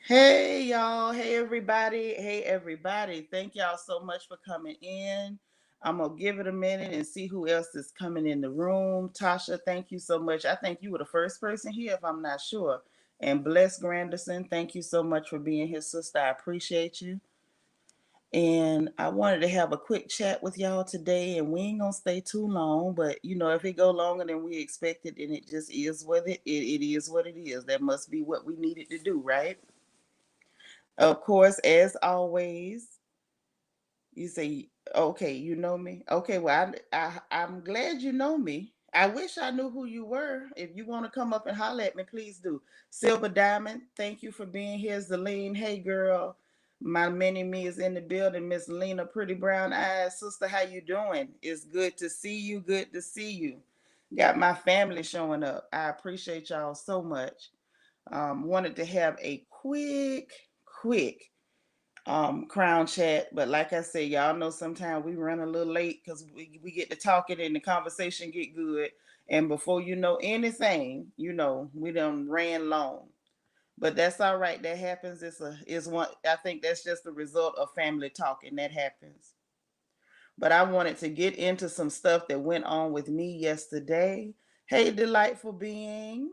Hey y'all, hey everybody, hey everybody. Thank y'all so much for coming in. I'm gonna give it a minute and see who else is coming in the room. Tasha, thank you so much. I think you were the first person here, if I'm not sure. And Bless Granderson, thank you so much for being here, sister. I appreciate you. And I wanted to have a quick chat with y'all today, and we ain't gonna stay too long. But if it go longer than we expected, then it just is what it is what it is. That must be what we needed to do, right? Of course, as always, you say, okay, you know me. Okay, well, I'm glad you know me. I wish I knew who you were. If you want to come up and holler at me, please do. Silver Diamond, thank you for being here. Zaleen, hey girl. My mini me is in the building. Miss Lena, pretty brown eyes. Sister, how you doing? It's good to see you. Good to see you. Got my family showing up. I appreciate y'all so much. Wanted to have a quick crown chat, but like I said, y'all know sometimes we run a little late because we get to talking and the conversation get good, and before you know anything, we done ran long. But that's all right. That happens. Is one. I think that's just the result of family talking. That happens. But I wanted to get into some stuff that went on with me yesterday. Hey, delightful being.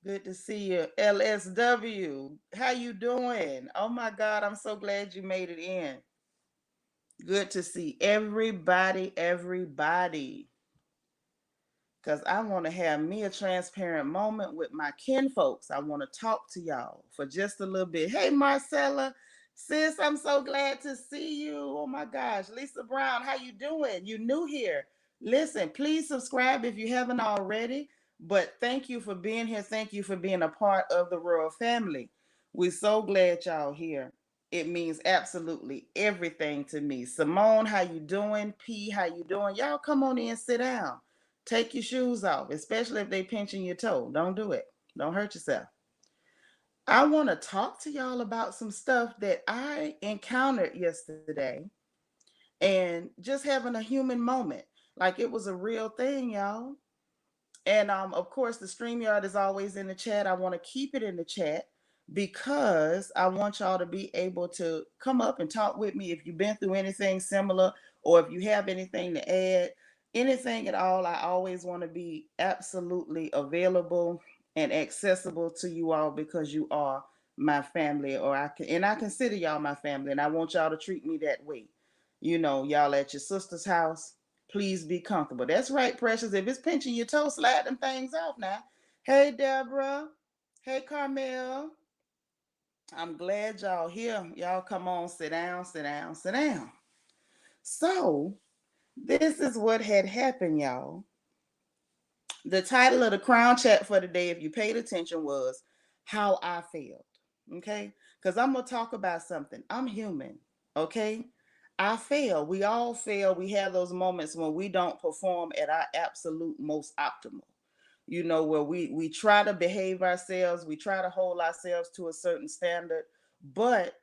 Good to see you. LSW, how you doing? Oh my God, I'm so glad you made it in. Good to see everybody. Because I want to have me a transparent moment with my kin folks. I want to talk to y'all for just a little bit. Hey, Marcella, sis, I'm so glad to see you. Oh my gosh. Lisa Brown, how you doing? You new here. Listen, please subscribe if you haven't already. But thank you for being here. Thank you for being a part of the royal family. We're so glad y'all here. It means absolutely everything to me. Simone, how you doing? P, how you doing? Y'all come on in, sit down. Take your shoes off, especially if they pinching your toe. Don't do it. Don't hurt yourself. I want to talk to y'all about some stuff that I encountered yesterday and just having a human moment. Like it was a real thing, y'all. And of course, the StreamYard is always in the chat. I want to keep it in the chat because I want y'all to be able to come up and talk with me if you've been through anything similar or if you have anything to add, anything at all. I always want to be absolutely available and accessible to you all because you are my family, I consider y'all my family, and I want y'all to treat me that way. Y'all at your sister's house, please be comfortable. That's right, precious. If it's pinching your toe, slide them things off now. Hey, Deborah. Hey, Carmel. I'm glad y'all here. Y'all come on, sit down, sit down, sit down. So, this is what had happened, y'all. The title of the crown chat for today, if you paid attention, was How I Failed. Okay? Because I'm going to talk about something. I'm human. Okay? I fail. We all fail. We have those moments when we don't perform at our absolute most optimal. Where we try to behave ourselves, we try to hold ourselves to a certain standard, but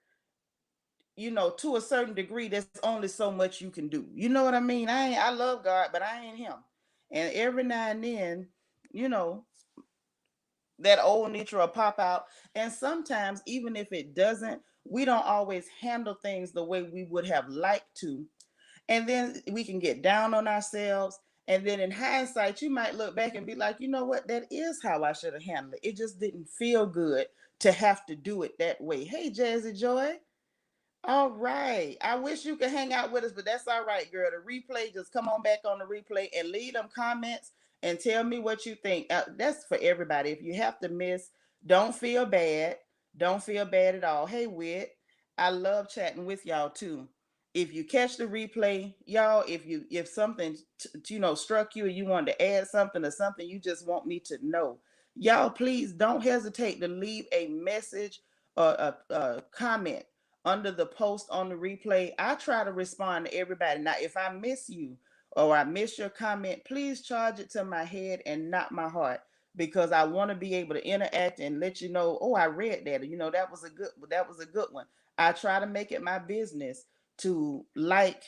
to a certain degree, there's only so much you can do. You know what I mean? I love God, but I ain't him. And every now and then, you know, that old nature will pop out. And sometimes, even if it doesn't, we don't always handle things the way we would have liked to. And then we can get down on ourselves. And then in hindsight, you might look back and be like, you know what? That is how I should have handled it. It just didn't feel good to have to do it that way. Hey, Jazzy Joy. All right. I wish you could hang out with us, but that's all right, girl. The replay, just come on back on the replay and leave them comments and tell me what you think. That's for everybody. If you have to miss, don't feel bad. Don't feel bad at all. Hey, Wit, I love chatting with y'all too. If you catch the replay, y'all, if something struck you and you wanted to add something or something you just want me to know, y'all, please don't hesitate to leave a message or a comment under the post on the replay. I try to respond to everybody. Now, if I miss you or I miss your comment, please charge it to my head and not my heart, because I want to be able to interact and let you know, oh, I read that. That was a good one. I try to make it my business to like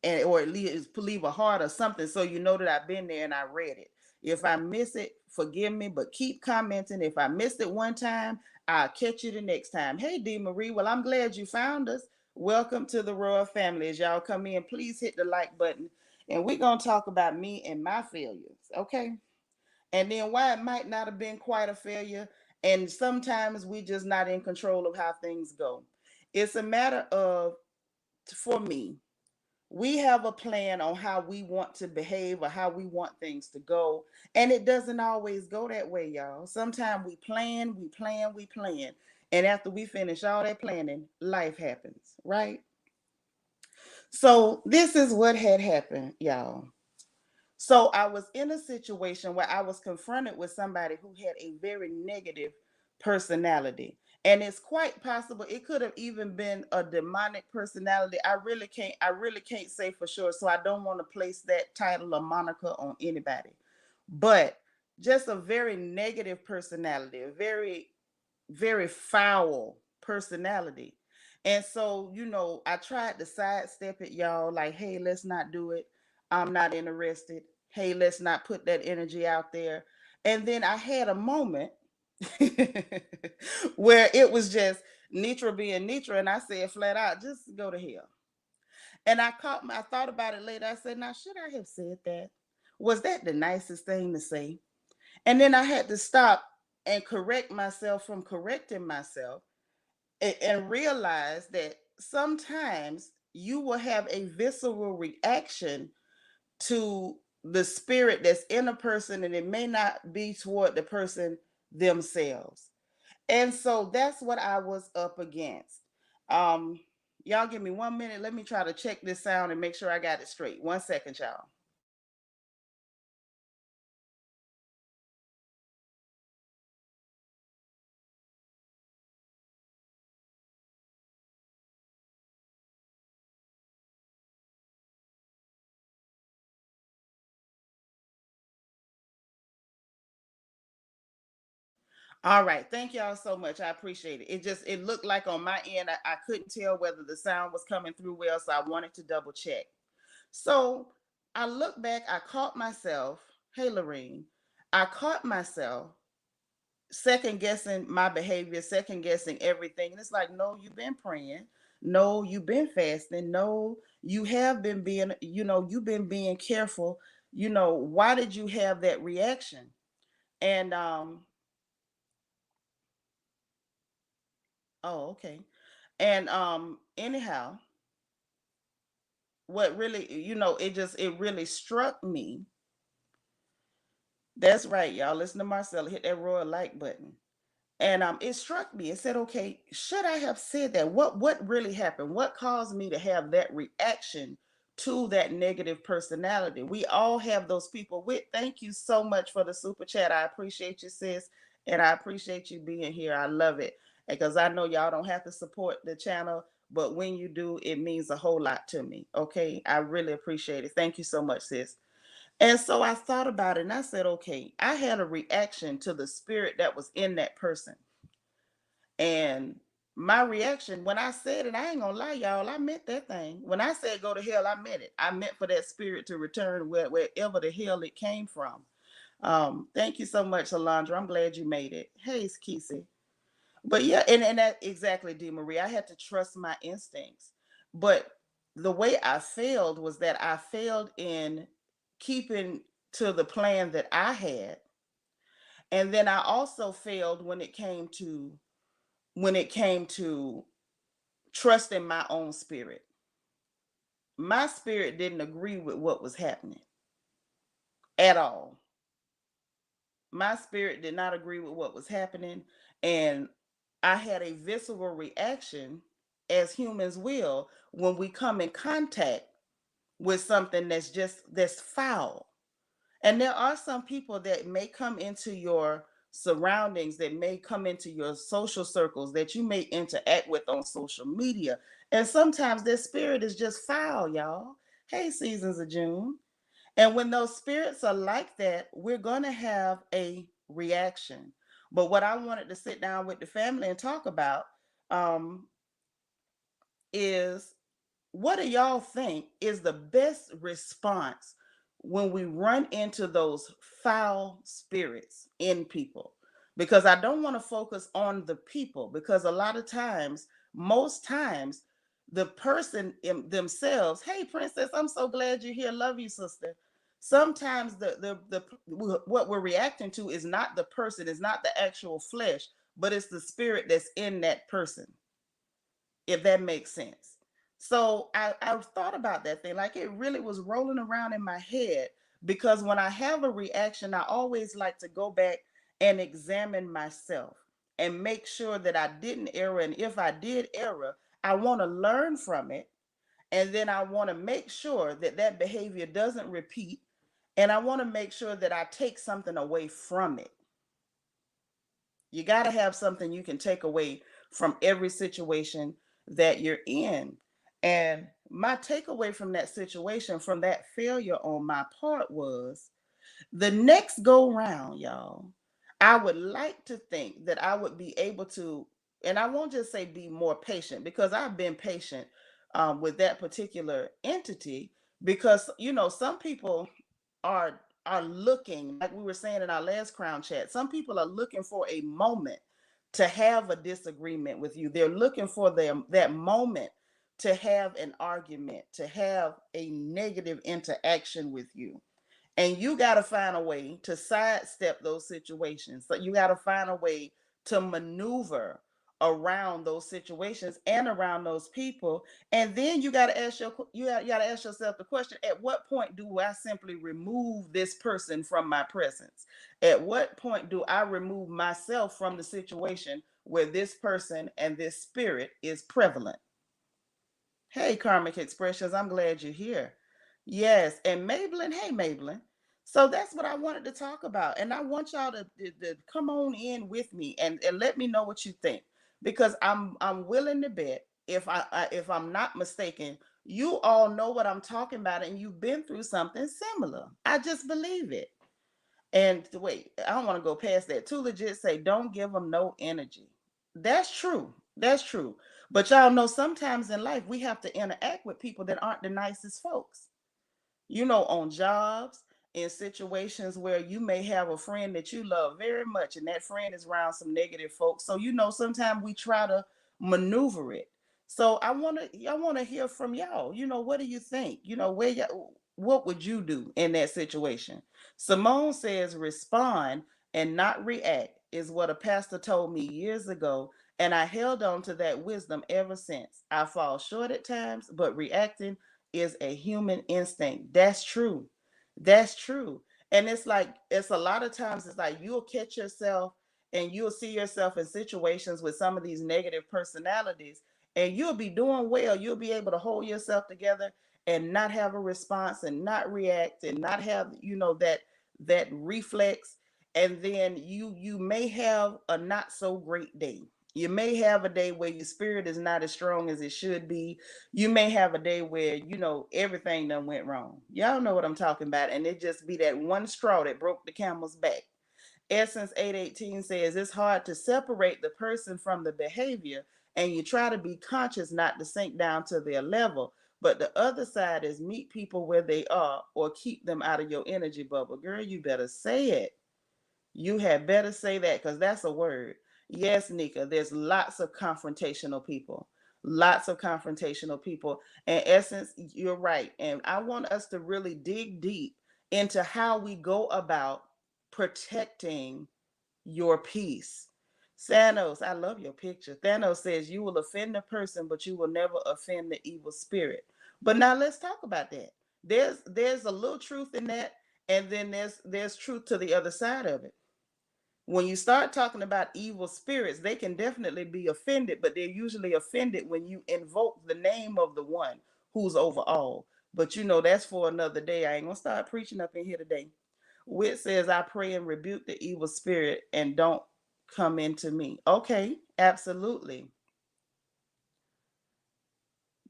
and or at least leave a heart or something so you know that I've been there and I read it. If I miss it, forgive me, but keep commenting. If I missed it one time, I'll catch you the next time. Hey, D. Marie, well, I'm glad you found us. Welcome to the Royal Family. As y'all come in, please hit the like button. And we're going to talk about me and my failures, okay? And then why it might not have been quite a failure. And sometimes we just not in control of how things go. It's a matter of, for me, we have a plan on how we want to behave or how we want things to go. And it doesn't always go that way, y'all. Sometimes we plan, we plan, we plan. And after we finish all that planning, life happens, right? So this is what had happened, y'all. So I was in a situation where I was confronted with somebody who had a very negative personality. And it's quite possible it could have even been a demonic personality. I really can't say for sure. So I don't want to place that title or moniker on anybody. But just a very negative personality, a very very foul personality. And so, I tried to sidestep it, y'all, like, hey, let's not do it. I'm not interested. Hey, let's not put that energy out there. And then I had a moment where it was just Nitra being Nitra, and I said flat out, just go to hell. And I thought about it later. I said, now, should I have said that? Was that the nicest thing to say? And then I had to stop and correct myself from correcting myself and realize that sometimes you will have a visceral reaction to the spirit that's in a person, and it may not be toward the person themselves. And so that's what I was up against. Um, y'all give me 1 minute. Let me try to check this sound and make sure I got it straight. 1 second, y'all. All right, thank y'all so much. I appreciate it. It looked like on my end I couldn't tell whether the sound was coming through well, so I wanted to double check. So I look back, I caught myself, hey Lorene, I caught myself second guessing my behavior, second guessing everything. And it's like, no, you've been praying. No, you've been fasting. No, you have been being, you've been being careful. Why did you have that reaction? And oh, okay. And anyhow, what really, it really struck me. That's right, y'all. Listen to Marcella. Hit that royal like button. And it struck me. It said, okay, should I have said that? What really happened? What caused me to have that reaction to that negative personality? We all have those people. With thank you so much for the super chat. I appreciate you, sis, and I appreciate you being here. I love it because I know y'all don't have to support the channel, but when you do, it means a whole lot to me. Okay, I really appreciate it. Thank you so much, sis. And so I thought about it and I said, okay, I had a reaction to the spirit that was in that person. And my reaction when I said it, I ain't gonna lie, y'all, I meant that thing. When I said go to hell, I meant it. I meant for that spirit to return wherever the hell it came from. Thank you so much, Alondra. I'm glad you made it. Hey, Kesey. But yeah, and that exactly, D. Marie. I had to trust my instincts. But the way I failed was that I failed in keeping to the plan that I had. And then I also failed when it came to trusting my own spirit. My spirit didn't agree with what was happening at all. My spirit did not agree with what was happening. And I had a visceral reaction, as humans will, when we come in contact with something that's foul. And there are some people that may come into your surroundings, that may come into your social circles, that you may interact with on social media. And sometimes their spirit is just foul, y'all. Hey, Seasons of June. And when those spirits are like that, we're going to have a reaction. But what I wanted to sit down with the family and talk about um, is, what do y'all think is the best response when we run into those foul spirits in people, because I don't want to focus on the people, because a lot of times, most times, the person in themselves, hey princess, I'm so glad you're here, love you sister. Sometimes the what we're reacting to is not the person, is not the actual flesh, but it's the spirit that's in that person, if that makes sense. So I thought about that thing, like it really was rolling around in my head, because when I have a reaction, I always like to go back and examine myself and make sure that I didn't err. And if I did error, I want to learn from it. And then I want to make sure that that behavior doesn't repeat. And I want to make sure that I take something away from it. You got to have something you can take away from every situation that you're in. And my takeaway from that situation, from that failure on my part, was the next go round, y'all. I would like to think that I would be able to, and I won't just say be more patient, because I've been patient with that particular entity. Because some people are looking, like we were saying in our last crown chat, some people are looking for a moment to have a disagreement with you. They're looking for them that moment to have an argument, to have a negative interaction with you. And you got to find a way to sidestep those situations. So you got to find a way to maneuver around those situations and around those people. And then you got to got to ask yourself the question: at what point do I simply remove this person from my presence? At what point do I remove myself from the situation where this person and this spirit is prevalent? Hey, Karmic Expressions, I'm glad you're here. Yes, and Maybelline, hey, Maybelline. So that's what I wanted to talk about. And I want y'all to come on in with me and let me know what you think. Because I'm willing to bet, if I'm not mistaken, you all know what I'm talking about and you've been through something similar. I just believe it. And wait, I don't want to go past that. Too legit say, don't give them no energy. That's true. That's true. But y'all know sometimes in life we have to interact with people that aren't the nicest folks. On jobs, in situations where you may have a friend that you love very much, and that friend is around some negative folks. So sometimes we try to maneuver it. So I want to hear from y'all. What do you think? What would you do in that situation? Simone says respond and not react is what a pastor told me years ago, and I held on to that wisdom ever since. I fall short at times, but reacting is a human instinct. That's true. That's true. And it's a lot of times, it's like you'll catch yourself and you'll see yourself in situations with some of these negative personalities, and you'll be doing well. You'll be able to hold yourself together and not have a response and not react and not have, that reflex. And then you may have a not so great day. You may have a day where your spirit is not as strong as it should be. You may have a day where everything done went wrong. Y'all know what I'm talking about, and it just be that one straw that broke the camel's back. Essence 818 says it's hard to separate the person from the behavior, and you try to be conscious not to sink down to their level. But the other side is meet people where they are or keep them out of your energy bubble. Girl, you better say it. You had better say that, because that's a word. Yes, Nika, there's lots of confrontational people. Lots of confrontational people. And Essence, you're right. And I want us to really dig deep into how we go about protecting your peace. Thanos, I love your picture. Thanos says you will offend the person, but you will never offend the evil spirit. But now let's talk about that. There's a little truth in that, and then there's truth to the other side of it. When you start talking about evil spirits, they can definitely be offended, but they're usually offended when you invoke the name of the one who's over all. But that's for another day. I ain't gonna start preaching up in here today. Wit says, I pray and rebuke the evil spirit and don't come into me. Okay, absolutely.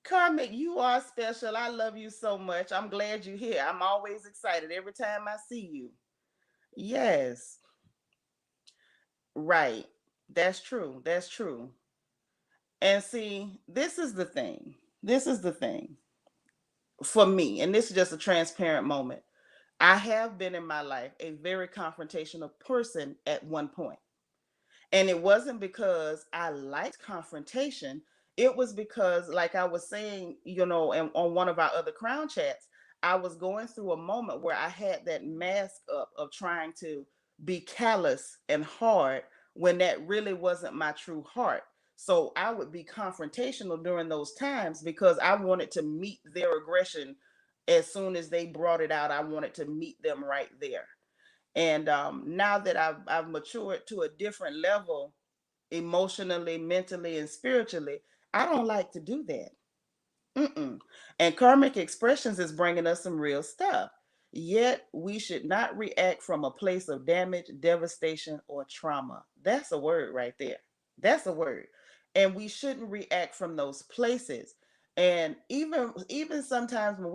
Karmic, you are special. I love you so much. I'm glad you're here. I'm always excited every time I see you. Yes, right. That's true. That's true. And see, this is the thing. This is the thing for me, and this is just a transparent moment. I have been in my life a very confrontational person at one point. And it wasn't because I liked confrontation. It was because, like I was saying, and on one of our other crown chats, I was going through a moment where I had that mask up of trying to be callous and hard when that really wasn't my true heart. So I would be confrontational during those times because I wanted to meet their aggression as soon as they brought it out. I wanted to meet them right there. And now that I've matured to a different level, emotionally, mentally, and spiritually, I don't like to do that. Mm-mm. And karmic expressions is bringing us some real stuff. Yet we should not react from a place of damage, devastation, or trauma. That's a word right there. That's a word. And we shouldn't react from those places. And even sometimes when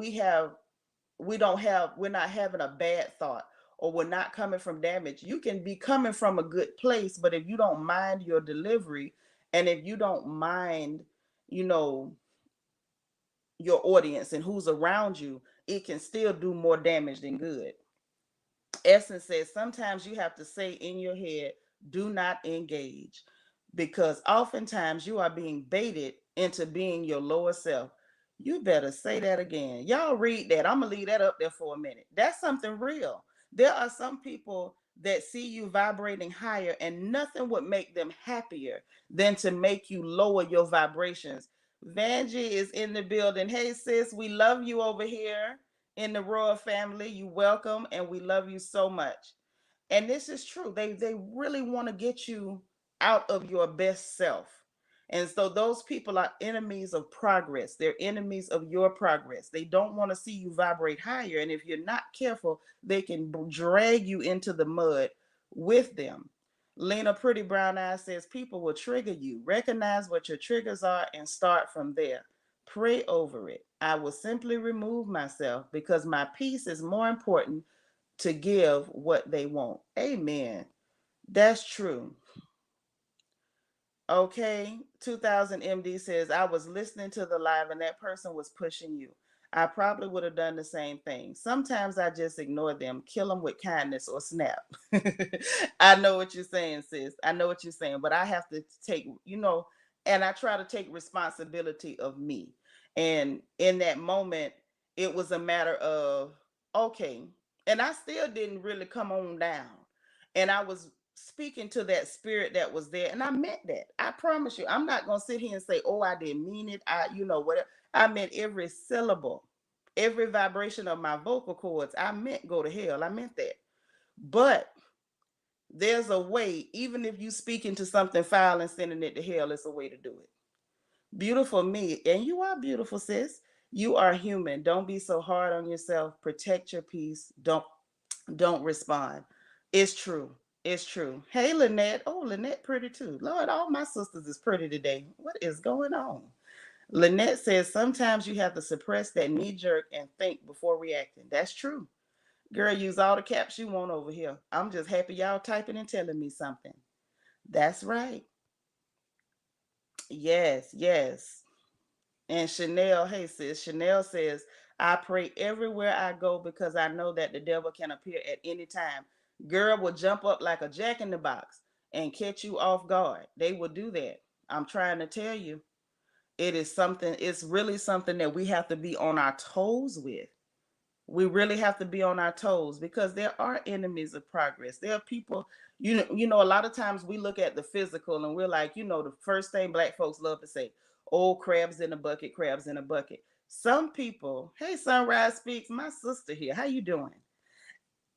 we're not having a bad thought, or we're not coming from damage. You can be coming from a good place, but if you don't mind your delivery, and if you don't mind, you know your audience and who's around you, it can still do more damage than good. Essence says sometimes you have to say in your head, do not engage, because oftentimes you are being baited into being your lower self. You better say that again. Y'all read that. I'm going to leave that up there for a minute. That's something real. There are some people that see you vibrating higher, and nothing would make them happier than to make you lower your vibrations. Vanjie is in the building. Hey, sis, we love you over here in the royal family. You welcome, and we love you so much. And this is true. They really want to get you out of your best self. And so those people are enemies of progress. They're enemies of your progress. They don't want to see you vibrate higher. And if you're not careful, they can drag you into the mud with them. Lena Pretty Brown Eyes says people will trigger you. Recognize what your triggers are and start from there. Pray over it. I will simply remove myself because my peace is more important to give what they want. Amen. That's true. Okay, 2000 MD says, I was listening to the live and that person was pushing you. I probably would have done the same thing. Sometimes I just ignore them, kill them with kindness, or snap. I know what you're saying, sis. I know what you're saying, but I have to take, and I try to take responsibility of me. And in that moment, it was a matter of, okay, and I still didn't really come on down. And I was speaking to that spirit that was there, and I meant that. I promise you, I'm not gonna sit here and say, "Oh, I didn't mean it." Whatever. I meant every syllable, every vibration of my vocal cords. I meant go to hell. I meant that. But there's a way. Even if you speak into something foul and sending it to hell, it's a way to do it. Beautiful me, and you are beautiful, sis. You are human. Don't be so hard on yourself. Protect your peace. Don't respond. It's true. It's true. Hey, Lynette. Oh, Lynette pretty too. Lord, all my sisters is pretty today. What is going on? Lynette says sometimes you have to suppress that knee jerk and think before reacting. That's true. Girl, use all the caps you want over here. I'm just happy y'all typing and telling me something. That's right. Yes, yes. And Chanel, hey sis, Chanel says, I pray everywhere I go because I know that the devil can appear at any time. Girl will jump up like a jack in the box and catch you off guard. They will do that. I'm trying to tell you. It's really something that we have to be on our toes with. We really have to be on our toes because there are enemies of progress. There are people, a lot of times we look at the physical and we're like, the first thing black folks love to say, oh, crabs in a bucket, crabs in a bucket. Some people, hey, Sunrise Speaks, my sister here, how you doing?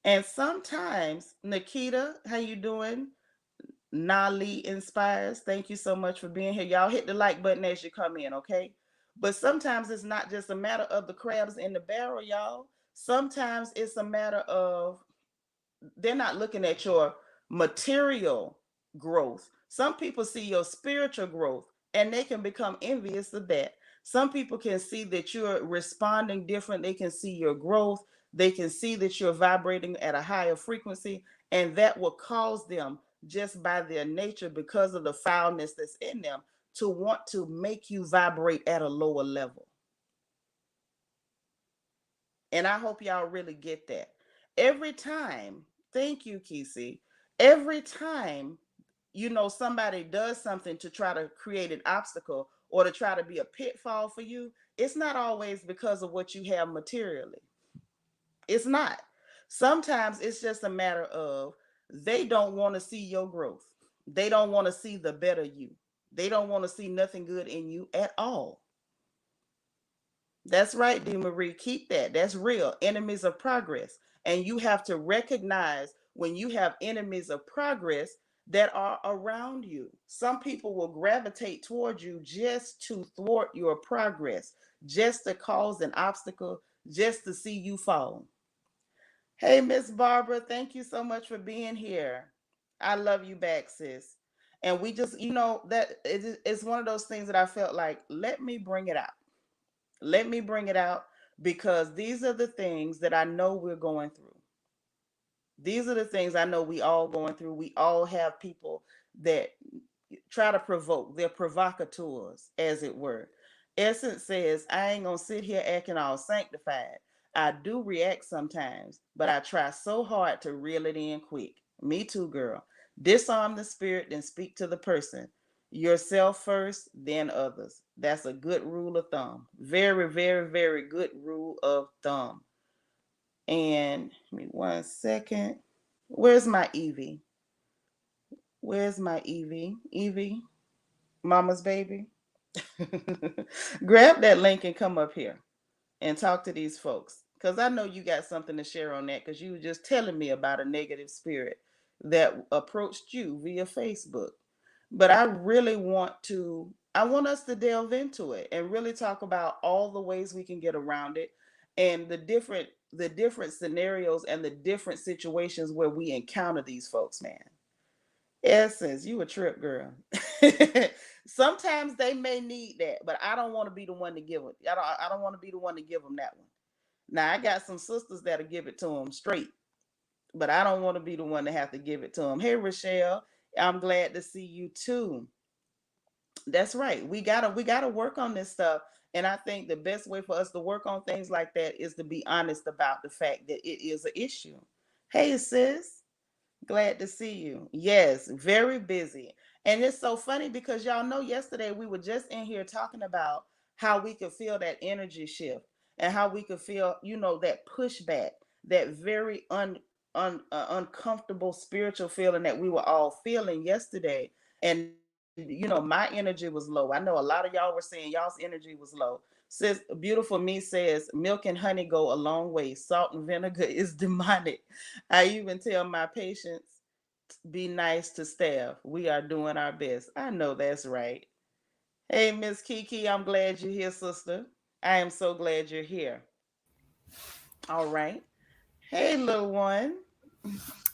And sometimes, Nikita, how you doing? Nali Inspires, thank you so much for being here. Y'all hit the like button as you come in, okay? But sometimes it's not just a matter of the crabs in the barrel, y'all. Sometimes it's a matter of they're not looking at your material growth. Some people see your spiritual growth and they can become envious of that. Some people can see that you're responding different. They can see your growth. They can see that you're vibrating at a higher frequency, and that will cause them, just by their nature, because of the foulness that's in them, to want to make you vibrate at a lower level. And I hope y'all really get that. Every time, thank you, Kesey. Every time, somebody does something to try to create an obstacle or to try to be a pitfall for you, it's not always because of what you have materially. It's not. Sometimes it's just a matter of they don't want to see your growth. They don't want to see the better you. They don't want to see nothing good in you at all. That's right, D. Marie. Keep that. That's real. Enemies of progress. And you have to recognize when you have enemies of progress that are around you. Some people will gravitate towards you just to thwart your progress, just to cause an obstacle, just to see you fall. Hey, Miss Barbara, thank you so much for being here. I love you back, sis. And we just, that it's one of those things that I felt like, let me bring it out. Let me bring it out because these are the things that I know we're going through. These are the things I know we all going through. We all have people that try to provoke. They're provocateurs, as it were. Essence says, I ain't gonna sit here acting all sanctified. I do react sometimes, but I try so hard to reel it in quick. Me too, girl. Disarm the spirit, then speak to the person. Yourself first, then others. That's a good rule of thumb. Very, very, very good rule of thumb. And give me 1 second. Where's my Evie? Where's my Evie? Evie, mama's baby. Grab that link and come up here and talk to these folks. Because I know you got something to share on that because you were just telling me about a negative spirit that approached you via Facebook. But I want us to delve into it and really talk about all the ways we can get around it and the different scenarios and the different situations where we encounter these folks, man. Essence, you a trip girl. Sometimes they may need that, but I don't want to be the one to give it. I don't want to be the one to give them that one. Now I got some sisters that'll give it to them straight, but I don't want to be the one to have to give it to them. Hey Rochelle, I'm glad to see you too. That's right. We gotta work on this stuff. And I think the best way for us to work on things like that is to be honest about the fact that it is an issue. Hey sis. Glad to see you. Yes, very busy. And it's so funny because y'all know yesterday we were just in here talking about how we could feel that energy shift and how we could feel, that pushback, that very uncomfortable spiritual feeling that we were all feeling yesterday. And my energy was low. I know a lot of y'all were saying y'all's energy was low. Sis, beautiful me says milk and honey go a long way. Salt and vinegar is demonic. I even tell my patients, be nice to staff. We are doing our best. I know that's right. Hey, Miss Kiki, I'm glad you're here, sister. I am so glad you're here. All right. Hey, little one.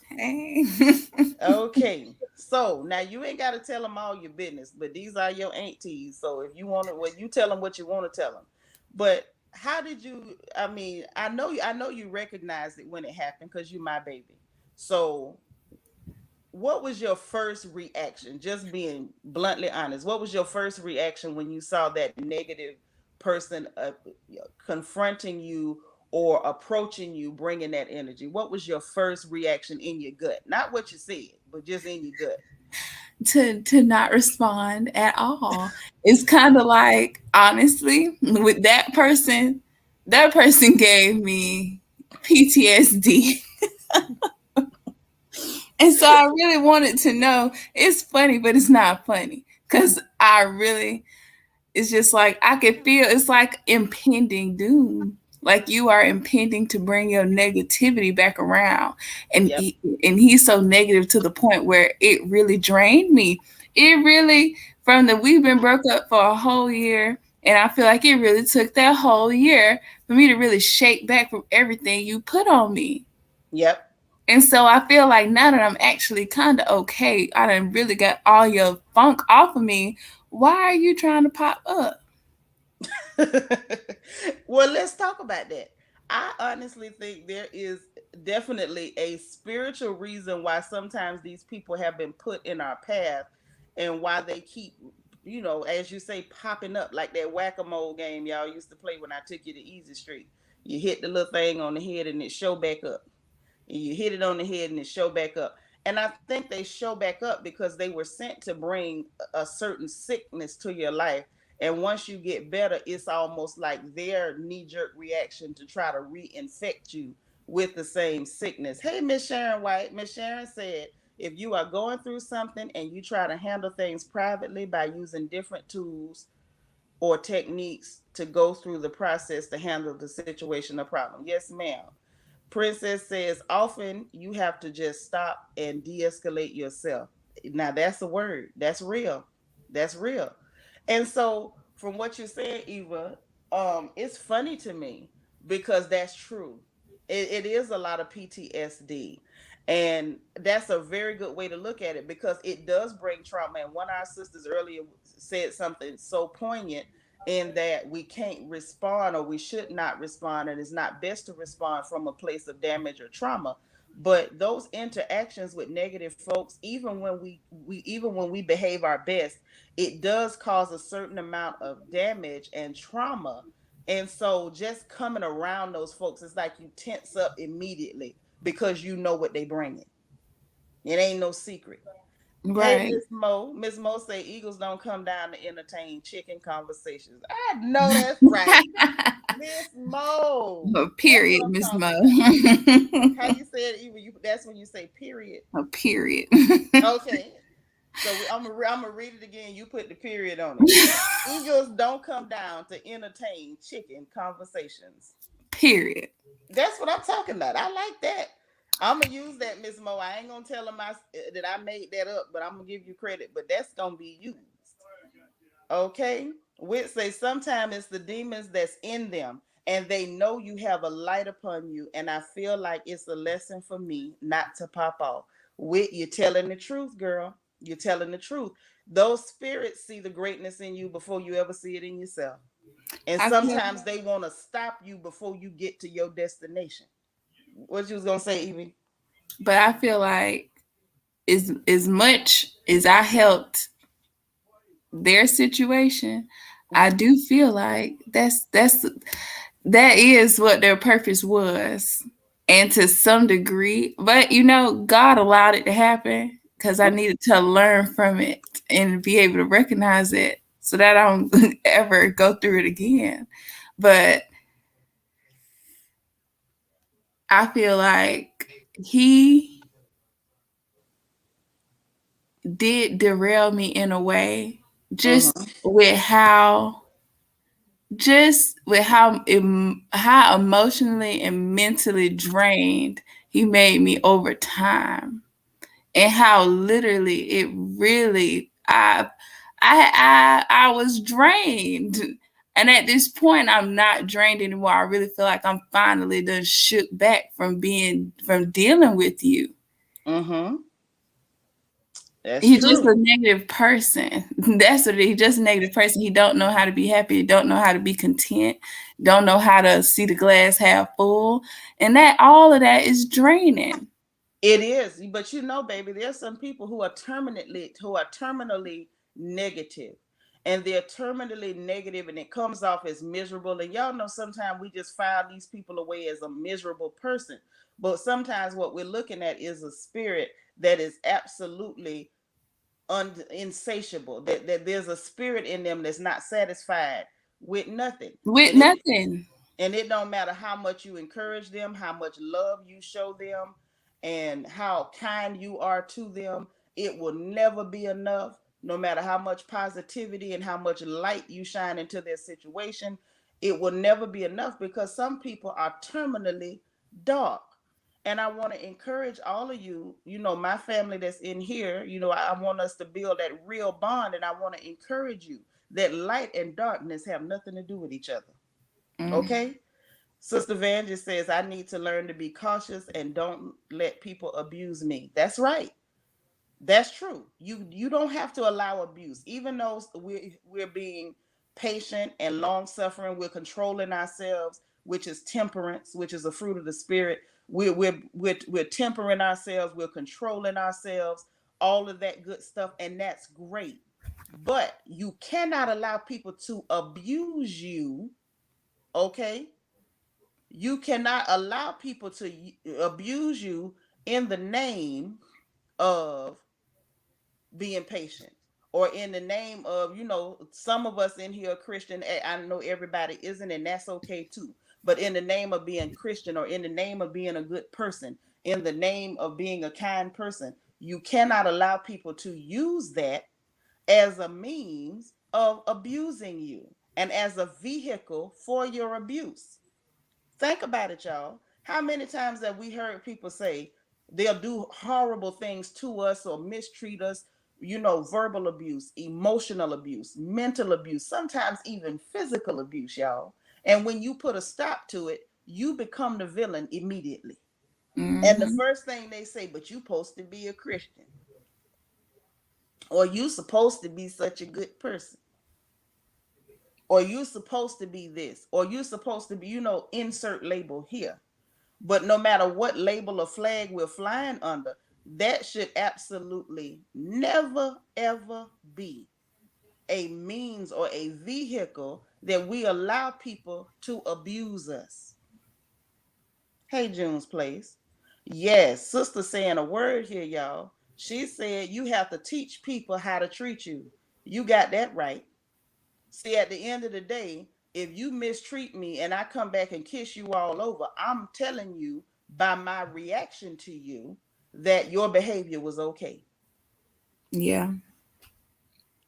Hey. Okay. So now you ain't got to tell them all your business, but these are your aunties. So if you want to, well, you tell them what you want to tell them. But how did you? I mean, I know you recognized it when it happened because you my baby. So what was your first reaction? Just being bluntly honest, what was your first reaction when you saw that negative person confronting you or approaching you, bringing that energy? What was your first reaction in your gut? Not what you said, but just in your gut. To not respond at all. It's kind of like, honestly, with that person gave me PTSD. And so I really wanted to know. It's funny, but it's not funny because it's just like I could feel it's like impending doom. Like you are impending to bring your negativity back around, and Yep. he's so negative to the point where it really drained me. It really we've been broke up for a whole year, and I feel like it really took that whole year for me to really shake back from everything you put on me. Yep. And so I feel like now that I'm actually kind of okay, I done really got all your funk off of me. Why are you trying to pop up? Well, let's talk about that. I honestly think there is definitely a spiritual reason why sometimes these people have been put in our path and why they keep, as you say, popping up like that whack-a-mole game y'all used to play when I took you to Easy Street. You hit the little thing on the head and it show back up. You hit it on the head and it show back up. And I think they show back up because they were sent to bring a certain sickness to your life. And once you get better, it's almost like their knee-jerk reaction to try to reinfect you with the same sickness. Hey, Miss Sharon White. Miss Sharon said, if you are going through something and you try to handle things privately by using different tools or techniques to go through the process to handle the situation or problem. Yes, ma'am. Princess says, often you have to just stop and de escalate yourself. Now, that's a word. That's real. That's real. And so, from what you're saying, Eva, it's funny to me because that's true. It is a lot of PTSD. And that's a very good way to look at it because it does bring trauma. And one of our sisters earlier said something so poignant in that we can't respond or we should not respond, and it's not best to respond from a place of damage or trauma. But those interactions with negative folks, even when we behave our best, it does cause a certain amount of damage and trauma. And so just coming around those folks, it's like you tense up immediately because you know what they bringing. It ain't no secret. Hey, Right. Miss Mo. Miss Mo say Eagles don't come down to entertain chicken conversations. I know that's right. Miss Mo. A That's what period, I'm Miss Mo. talking about. How you said it, even you that's when you say period. A period. Okay. So I'm gonna read it again. You put the period on it. Eagles don't come down to entertain chicken conversations. Period. That's what I'm talking about. I like that. I'm gonna use that, Miss Mo. I ain't gonna tell them that I made that up, but I'm gonna give you credit. But that's gonna be used. Okay. Whit say sometimes it's the demons that's in them, and they know you have a light upon you. And I feel like it's a lesson for me not to pop off. Whit, you're telling the truth, girl. You're telling the truth. Those spirits see the greatness in you before you ever see it in yourself. And I feel, sometimes they want to stop you before you get to your destination. What you was gonna say, Evie? but I feel like as much as I helped their situation, I Mm-hmm. do feel like that is what their purpose was. And to some degree, but God allowed it to happen because I needed to learn from it and be able to recognize it so that I don't ever go through it again. But I feel like he did derail me in a way just Mm-hmm. with how how emotionally and mentally drained he made me over time, and how literally it really I was drained. And at this point I'm not drained anymore. I really feel like I'm finally done shook back from dealing with you. Mm-hmm. That's He's just true. a negative person. That's what he's just a negative person. He don't know how to be happy, don't know how to be content, don't know how to see the glass half full. And that all of that is draining. It is, but baby, there's some people who are terminally negative, and they're terminally negative, and it comes off as miserable. And y'all know sometimes we just file these people away as a miserable person, but sometimes what we're looking at is a spirit that is absolutely insatiable. That there's a spirit in them that's not satisfied with nothing, With and it nothing. and it don't matter how much you encourage them, how much love you show them, and how kind you are to them. It will never be enough. No matter how much positivity and how much light you shine into their situation, it will never be enough because some people are terminally dark. And I want to encourage all of you, my family that's in here, I want us to build that real bond. And I want to encourage you that light and darkness have nothing to do with each other. Mm. Okay? Sister Van just says, I need to learn to be cautious and don't let people abuse me. That's right. That's true. You don't have to allow abuse. Even though we're being patient and long suffering, we're controlling ourselves, which is temperance, which is a fruit of the spirit. We're tempering ourselves, we're controlling ourselves, all of that good stuff, and that's great. But you cannot allow people to abuse you, okay? You cannot allow people to abuse you in the name of being patient, or in the name of, some of us in here are Christian. I know everybody isn't, and that's okay too. But in the name of being Christian, or in the name of being a good person, in the name of being a kind person, you cannot allow people to use that as a means of abusing you and as a vehicle for your abuse. Think about it, y'all. How many times have we heard people say they'll do horrible things to us or mistreat us? Verbal abuse, emotional abuse, mental abuse, sometimes even physical abuse, y'all. And when you put a stop to it, you become the villain immediately. And the Mm-hmm. first thing they say, but you supposed to be a Christian, or you supposed to be such a good person, or you supposed to be this, or you supposed to be, insert label here. But no matter what label or flag we're flying under, that should absolutely never, ever be a means or a vehicle that we allow people to abuse us. Hey, June's Place. Yes, sister saying a word here, y'all. She said you have to teach people how to treat you. You got that right. See, at the end of the day, if you mistreat me and I come back and kiss you all over, I'm telling you by my reaction to you that your behavior was okay. Yeah.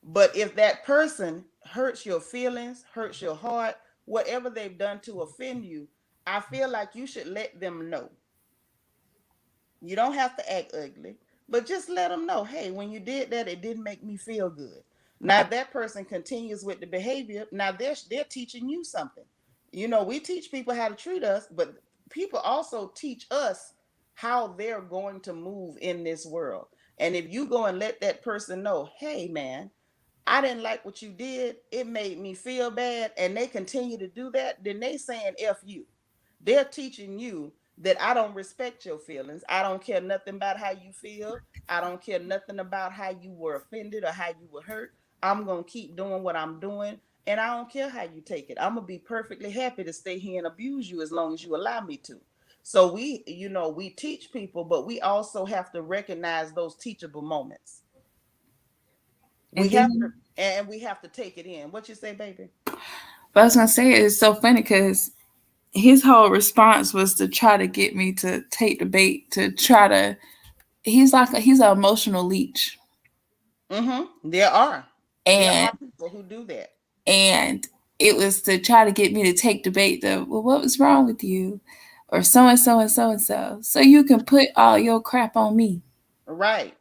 But if that person hurts your feelings, hurts your heart, whatever they've done to offend you, I feel like you should let them know. You don't have to act ugly, but just let them know, hey, when you did that, it didn't make me feel good. Now, if that person continues with the behavior, now they're teaching you something. We teach people how to treat us, but people also teach us how they're going to move in this world. And if you go and let that person know, hey, man, I didn't like what you did, it made me feel bad, and they continue to do that, then they saying F you. They're teaching you that I don't respect your feelings. I don't care nothing about how you feel. I don't care nothing about how you were offended or how you were hurt. I'm going to keep doing what I'm doing. And I don't care how you take it. I'm going to be perfectly happy to stay here and abuse you as long as you allow me to. So we teach people, but we also have to recognize those teachable moments. We And have to, then and we have to take it in. What you say, baby? what I was gonna say is so funny because his whole response was to try to get me to take the bait, to try to. He's an emotional leech, Mm-hmm. There are and people who do that. and it was to try to get me to take the bait. Well, what was wrong with you, or so and so and so and so, so you can put all your crap on me. Right.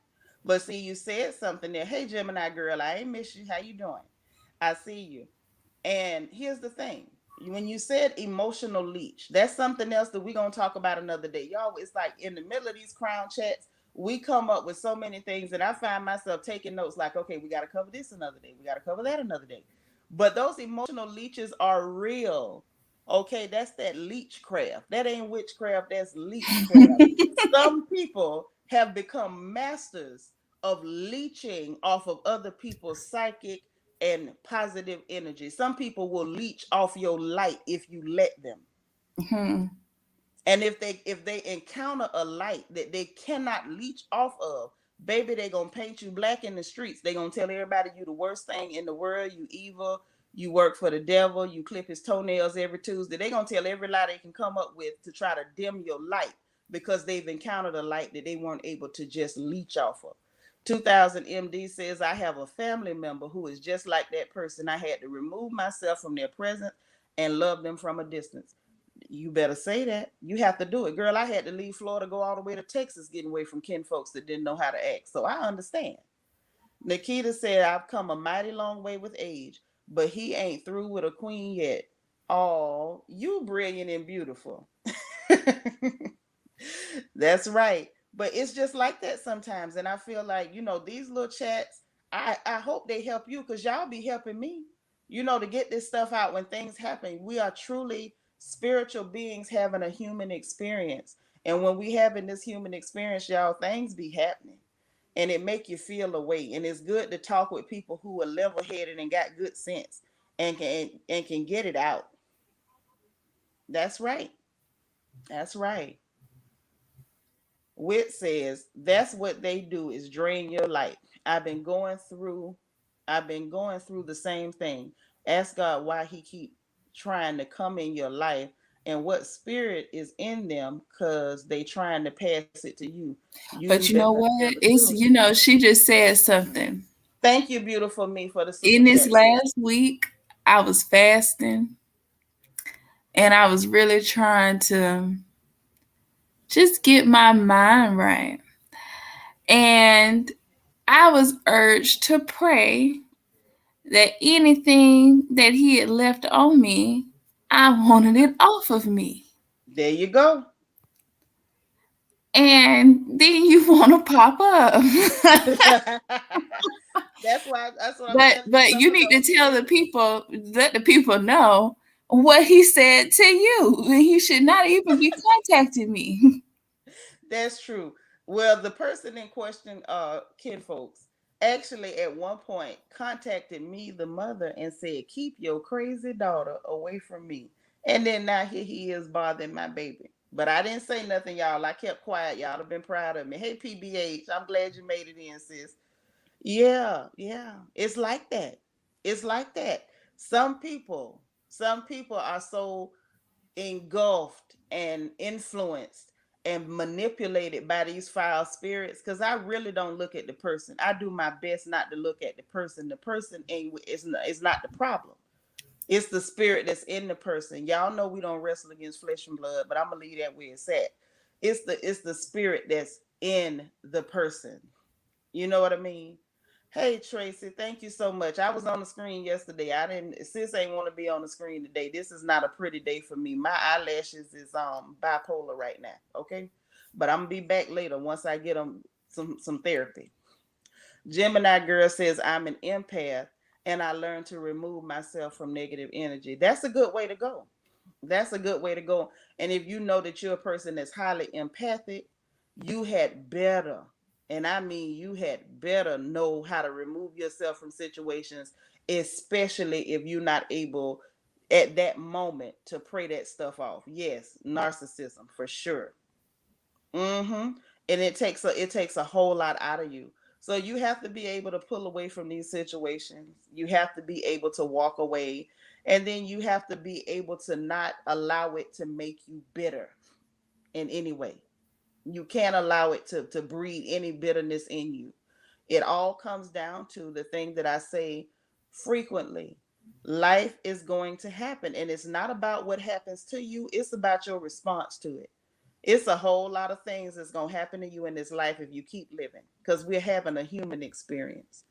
But see, you said something there. Hey, Gemini girl, I ain't miss you. How you doing? I see you. And here's the thing. When you said emotional leech, that's something else that we're gonna talk about another day. Y'all, it's like in the middle of these crown chats, we come up with so many things that I find myself taking notes like, okay, we gotta cover this another day. We gotta cover that another day. But those emotional leeches are real. Okay, that's that leechcraft. That ain't witchcraft, that's leechcraft. Some people have become masters of leeching off of other people's psychic and positive energy. Some people will leech off your light if you let them. Hmm. And if they encounter a light that they cannot leech off of, baby, they gonna paint you black in the streets. They gonna tell everybody you the worst thing in the world, you evil, you work for the devil, you clip his toenails every Tuesday. They gonna tell every lie they can come up with to try to dim your light because they've encountered a light that they weren't able to just leech off of. 2000 MD says, I have a family member who is just like that person. I had to remove myself from their presence and love them from a distance. You better say that. You have to do it. Girl, I had to leave Florida, go all the way to Texas, getting away from kin folks that didn't know how to act. So I understand. Nikita said, I've come a mighty long way with age, but he ain't through with a queen yet. Oh, you brilliant and beautiful. That's right. But it's just like that sometimes. And I feel like, these little chats, I hope they help you because y'all be helping me, to get this stuff out when things happen. We are truly spiritual beings having a human experience. And when we having this human experience, y'all, things be happening. And it make you feel away. And it's good to talk with people who are level headed and got good sense and can get it out. That's right. That's right. Wit says that's what they do is drain your life. I've been going through I've been going through the same thing. Ask God why he keep trying to come in your life and what spirit is in them cuz they trying to pass it to you. You But you better know tell what? the It's, truth. she just said something. Thank you, beautiful me, for the super In this chat, sis. last week, I was fasting and I was really trying to just get my mind right. And I was urged to pray that anything that he had left on me, I wanted it off of me. There you go. And then you want to pop up. That's what I'm but telling you. but Some you of need to those tell the spirits. people, let the people know what he said to you. He should not even be contacting me. That's true. Well, the person in question, kinfolks, actually at one point contacted me, the mother, and said, "Keep your crazy daughter away from me." And then now here he is bothering my baby. But I didn't say nothing, y'all. I kept quiet. Y'all have been proud of me. Hey, PBH, I'm glad you made it in, sis. Yeah, yeah. It's like that. It's like that. Some people are so engulfed and influenced and manipulated by these foul spirits because I really don't look at the person. I do my best not to look at the person. The person ain't is not the problem. It's the spirit that's in the person. Y'all know we don't wrestle against flesh and blood, but I'm gonna leave that where it's at. It's the spirit that's in the person. You know what I mean? Hey Tracy, thank you so much. I was on the screen yesterday. I didn't sis ain't want to be on the screen today. This is not a pretty day for me. My eyelashes is bipolar right now, okay? But I'm gonna be back later once I get them some therapy. Gemini girl says I'm an empath and I learned to remove myself from negative energy. That's a good way to go. That's a good way to go. And if you know that you're a person that's highly empathic, you had better, and I mean you had better know how to remove yourself from situations, especially if you're not able at that moment to pray that stuff off. Yes, narcissism for sure. Mm-hmm. And it takes a whole lot out of you. So you have to be able to pull away from these situations. You have to be able to walk away. And then you have to be able to not allow it to make you bitter in any way. You can't allow it to breed any bitterness in you. It all comes down to the thing that I say frequently. Life is going to happen, and it's not about what happens to you, it's about your response to it. It's a whole lot of things that's going to happen to you in this life if you keep living because we're having a human experience.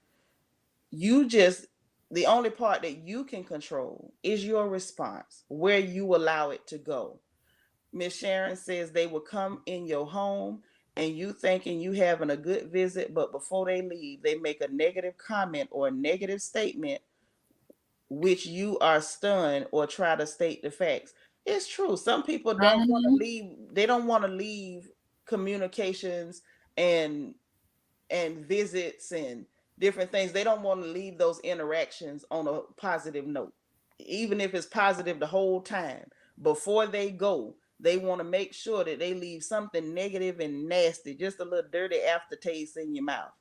You just, the only part that you can control is your response, where you allow it to go. Miss Sharon says they will come in your home and you thinking you having a good visit, but before they leave, they make a negative comment or a negative statement, which you are stunned or try to state the facts. It's true. Some people don't want to Mhm. leave. They don't want to leave communications and visits and different things. They don't want to leave those interactions on a positive note, even if it's positive the whole time. Before they go, they want to make sure that they leave something negative and nasty, just a little dirty aftertaste in your mouth.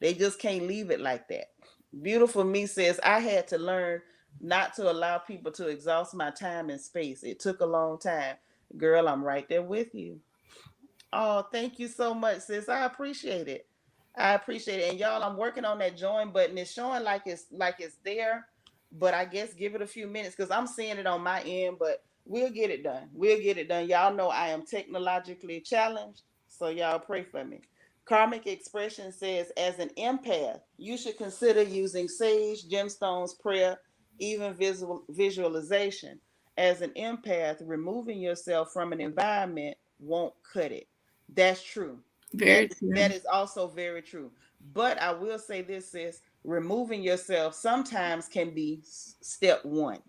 They just can't leave it like that. Beautiful me says, I had to learn not to allow people to exhaust my time and space. It took a long time. Girl, I'm right there with you. Oh, thank you so much, sis. I appreciate it. I appreciate it. And y'all, I'm working on that join button. It's showing like it's there, but I guess give it a few minutes because I'm seeing it on my end, but we'll get it done. We'll get it done. Y'all know I am technologically challenged, so y'all pray for me. Karmic Expression says, as an empath, you should consider using sage, gemstones, prayer, even visualization. As an empath, removing yourself from an environment won't cut it. That's true. That Very that true. is also very true. But I will say this is removing yourself sometimes can be step one.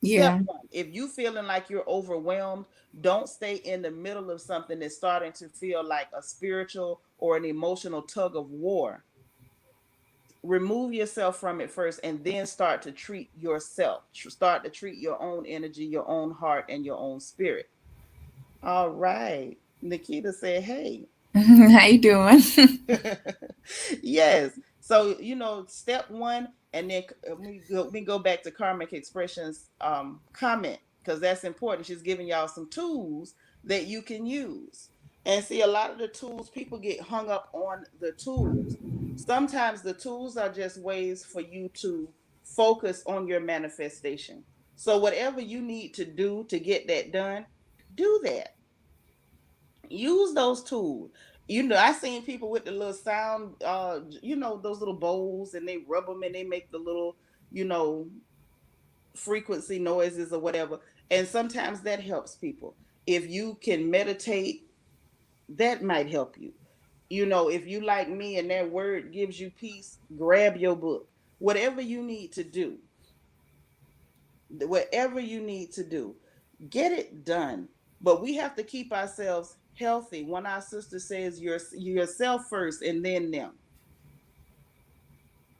Step Yeah. one. If you feeling like you're overwhelmed, don't stay in the middle of something that's starting to feel like a spiritual or an emotional tug of war. Remove yourself from it first and then start to treat yourself. Start to treat your own energy, your own heart, and your own spirit. All right. Nikita said, hey. How you doing? Yes. So, step one, and then we go back to karmic expressions comment, because that's important. She's giving y'all some tools that you can use. And see, a lot of the tools, people get hung up on the tools. Sometimes the tools are just ways for you to focus on your manifestation. So whatever you need to do to get that done, do that. Use those tools. I seen people with the little sound, those little bowls, and they rub them and they make the little, you know, frequency noises or whatever. And sometimes that helps people. If you can meditate, that might help you. If you like me and that word gives you peace, grab your book. Whatever you need to do, whatever you need to do, get it done. But we have to keep ourselves healthy. When our sister says yourself first and then them,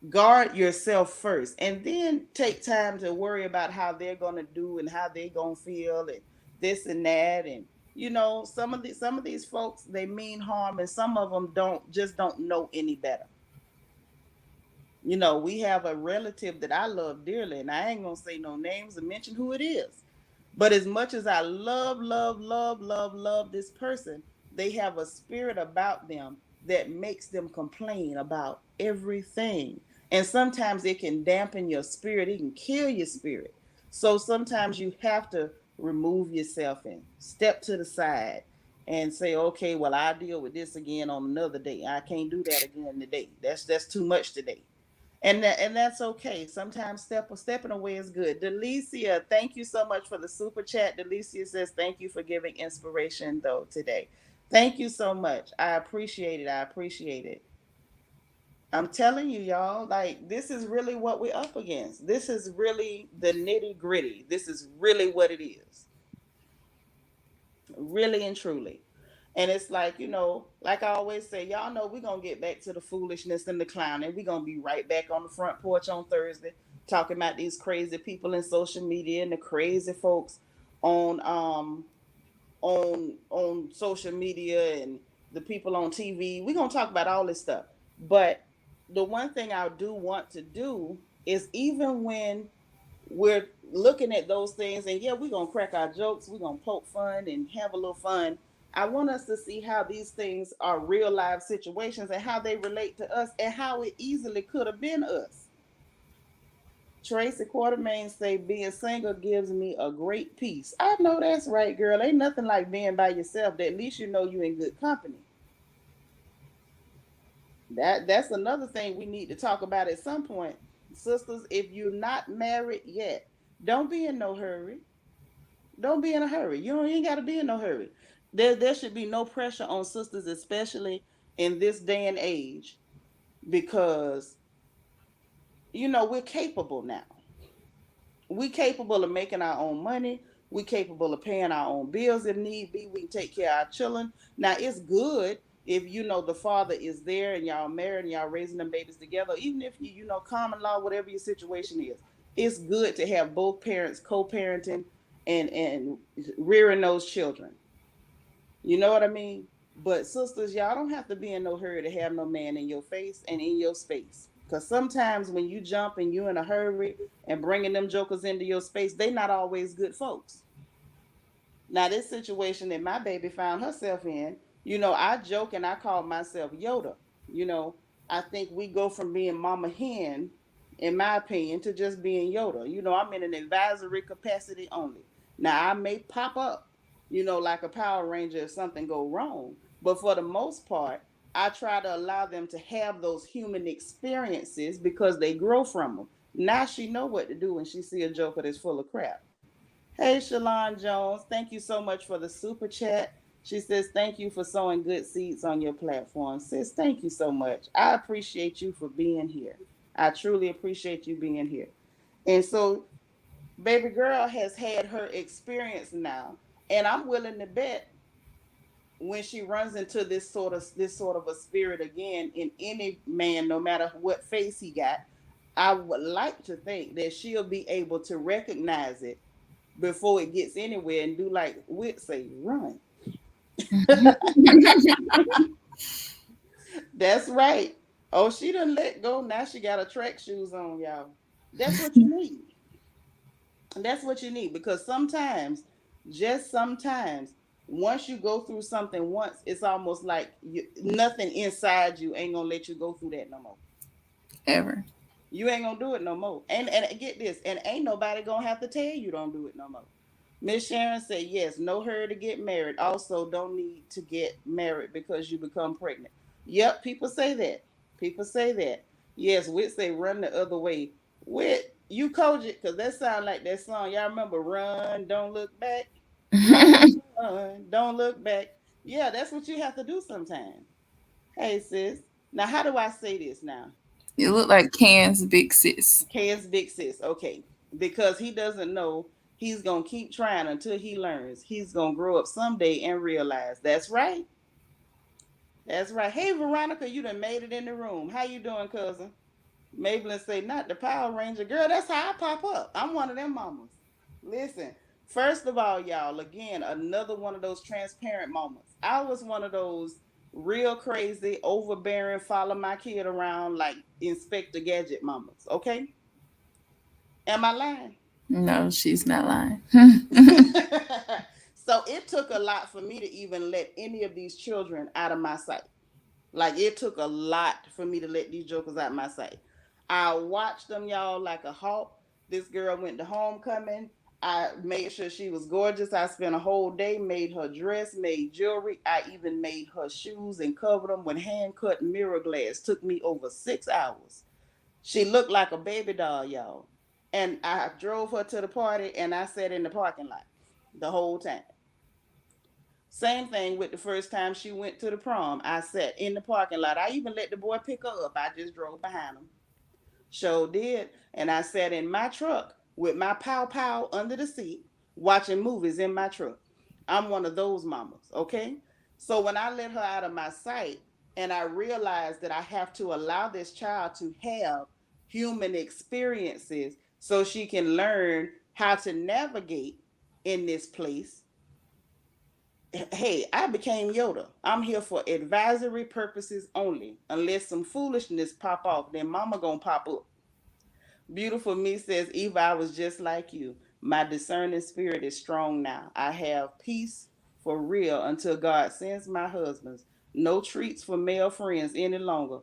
guard yourself first and then take time to worry about how they're going to do and how they're going to feel and this and that. And some of these folks, they mean harm, and some of them don't know any better. We have a relative that I love dearly, and I ain't gonna say no names or mention who it is. But as much as I love, love, love, love, love this person, they have a spirit about them that makes them complain about everything. And sometimes it can dampen your spirit, it can kill your spirit. So sometimes you have to remove yourself and step to the side and say, okay, well, I'll deal with this again on another day. I can't do that again today. That's too much today, and that's okay. Sometimes stepping away is good. Delicia, thank you so much for the super chat. Delicia says thank you for giving inspiration though today. Thank you so much. I appreciate it. I appreciate it. I'm telling you, y'all, like this is really what we're up against. This is really the nitty gritty. This is really what it is, really and truly. And it's like, like I always say, y'all know we're going to get back to the foolishness and the clowning. We're going to be right back on the front porch on Thursday talking about these crazy people in social media and the crazy folks on social media and the people on TV. We're going to talk about all this stuff. But the one thing I do want to do is, even when we're looking at those things, and yeah, we're gonna crack our jokes, we're gonna poke fun and have a little fun. I want us to see how these things are real life situations and how they relate to us and how it easily could have been us. Tracy Quartermain say being single gives me a great peace. I know that's right, girl. Ain't nothing like being by yourself. That at least you know you're in good company. That's another thing we need to talk about at some point. Sisters, if you're not married yet, don't be in no hurry. Don't be in a hurry. You ain't got to be in no hurry. There should be no pressure on sisters, especially in this day and age, because we're capable now. We capable of making our own money. We capable of paying our own bills if need be. We can take care of our children. Now it's good if the father is there and y'all married and y'all raising them babies together. Even if common law, whatever your situation is, it's good to have both parents co-parenting and rearing those children. You know what I mean? But sisters, y'all don't have to be in no hurry to have no man in your face and in your space. Because sometimes when you jump and you in a hurry and bringing them jokers into your space, they not always good folks. Now, this situation that my baby found herself in, I joke and I call myself Yoda. You know, I think we go from being Mama Hen, in my opinion, to just being Yoda. I'm in an advisory capacity only. Now, I may pop up, like a Power Ranger if something go wrong. But for the most part, I try to allow them to have those human experiences because they grow from them. Now she know what to do when she see a joker that's full of crap. Hey, Shalon Jones, thank you so much for the super chat. She says, thank you for sowing good seeds on your platform. Sis, thank you so much. I appreciate you for being here. I truly appreciate you being here. And so, baby girl has had her experience now. And I'm willing to bet when she runs into this sort of a spirit again in any man, no matter what face he got, I would like to think that she'll be able to recognize it before it gets anywhere and do like Whit say, run. That's right. Oh, she done let go. Now she got her track shoes on, y'all. That's what you need. And that's what you need because sometimes, just sometimes, once you go through something once, it's almost like nothing inside you ain't gonna let you go through that no more. Ever. You ain't gonna do it no more. And get this, and ain't nobody gonna have to tell you don't do it no more. Miss Sharon said, yes, no hurry to get married. Also, don't need to get married because you become pregnant. Yep, people say that. People say that. Yes, Wit say run the other way. Wit, you coach it because that sound like that song. Y'all remember Run, Don't Look Back? Run, Don't Look Back. Yeah, that's what you have to do sometimes. Hey, sis. Now, how do I say this now? You look like Can's big sis. K's big sis. Okay. Because he doesn't know he's going to keep trying until he learns. He's going to grow up someday and realize. That's right. That's right. Hey, Veronica, you done made it in the room. How you doing, cousin? Maybelline say, not the Power Ranger. Girl, that's how I pop up. I'm one of them mamas. Listen, first of all, y'all, again, another one of those transparent moments. I was one of those real crazy, overbearing, follow my kid around like Inspector Gadget mamas. Okay? Am I lying? No, she's not lying. So it took a lot for me to even let any of these children out of my sight. Like it took a lot for me to let these jokers out of my sight. I watched them, y'all, like a hawk. This girl went to homecoming. I made sure she was gorgeous. I spent a whole day, made her dress, made jewelry. I even made her shoes and covered them with hand cut mirror glass. Took me over 6 hours. She looked like a baby doll, y'all. And I drove her to the party and I sat in the parking lot the whole time. Same thing with the first time she went to the prom. I sat in the parking lot. I even let the boy pick her up. I just drove behind him. Sure did. And I sat in my truck with my pow pow under the seat, watching movies in my truck. I'm one of those mamas, okay? So when I let her out of my sight and I realized that I have to allow this child to have human experiences so she can learn how to navigate in this place, hey, I became Yoda. I'm here for advisory purposes only. Unless some foolishness pop off, then mama gonna pop up. Beautiful me says, Eva, I was just like you. My discerning spirit is strong now. I have peace for real until God sends my husbands. No treats for male friends any longer.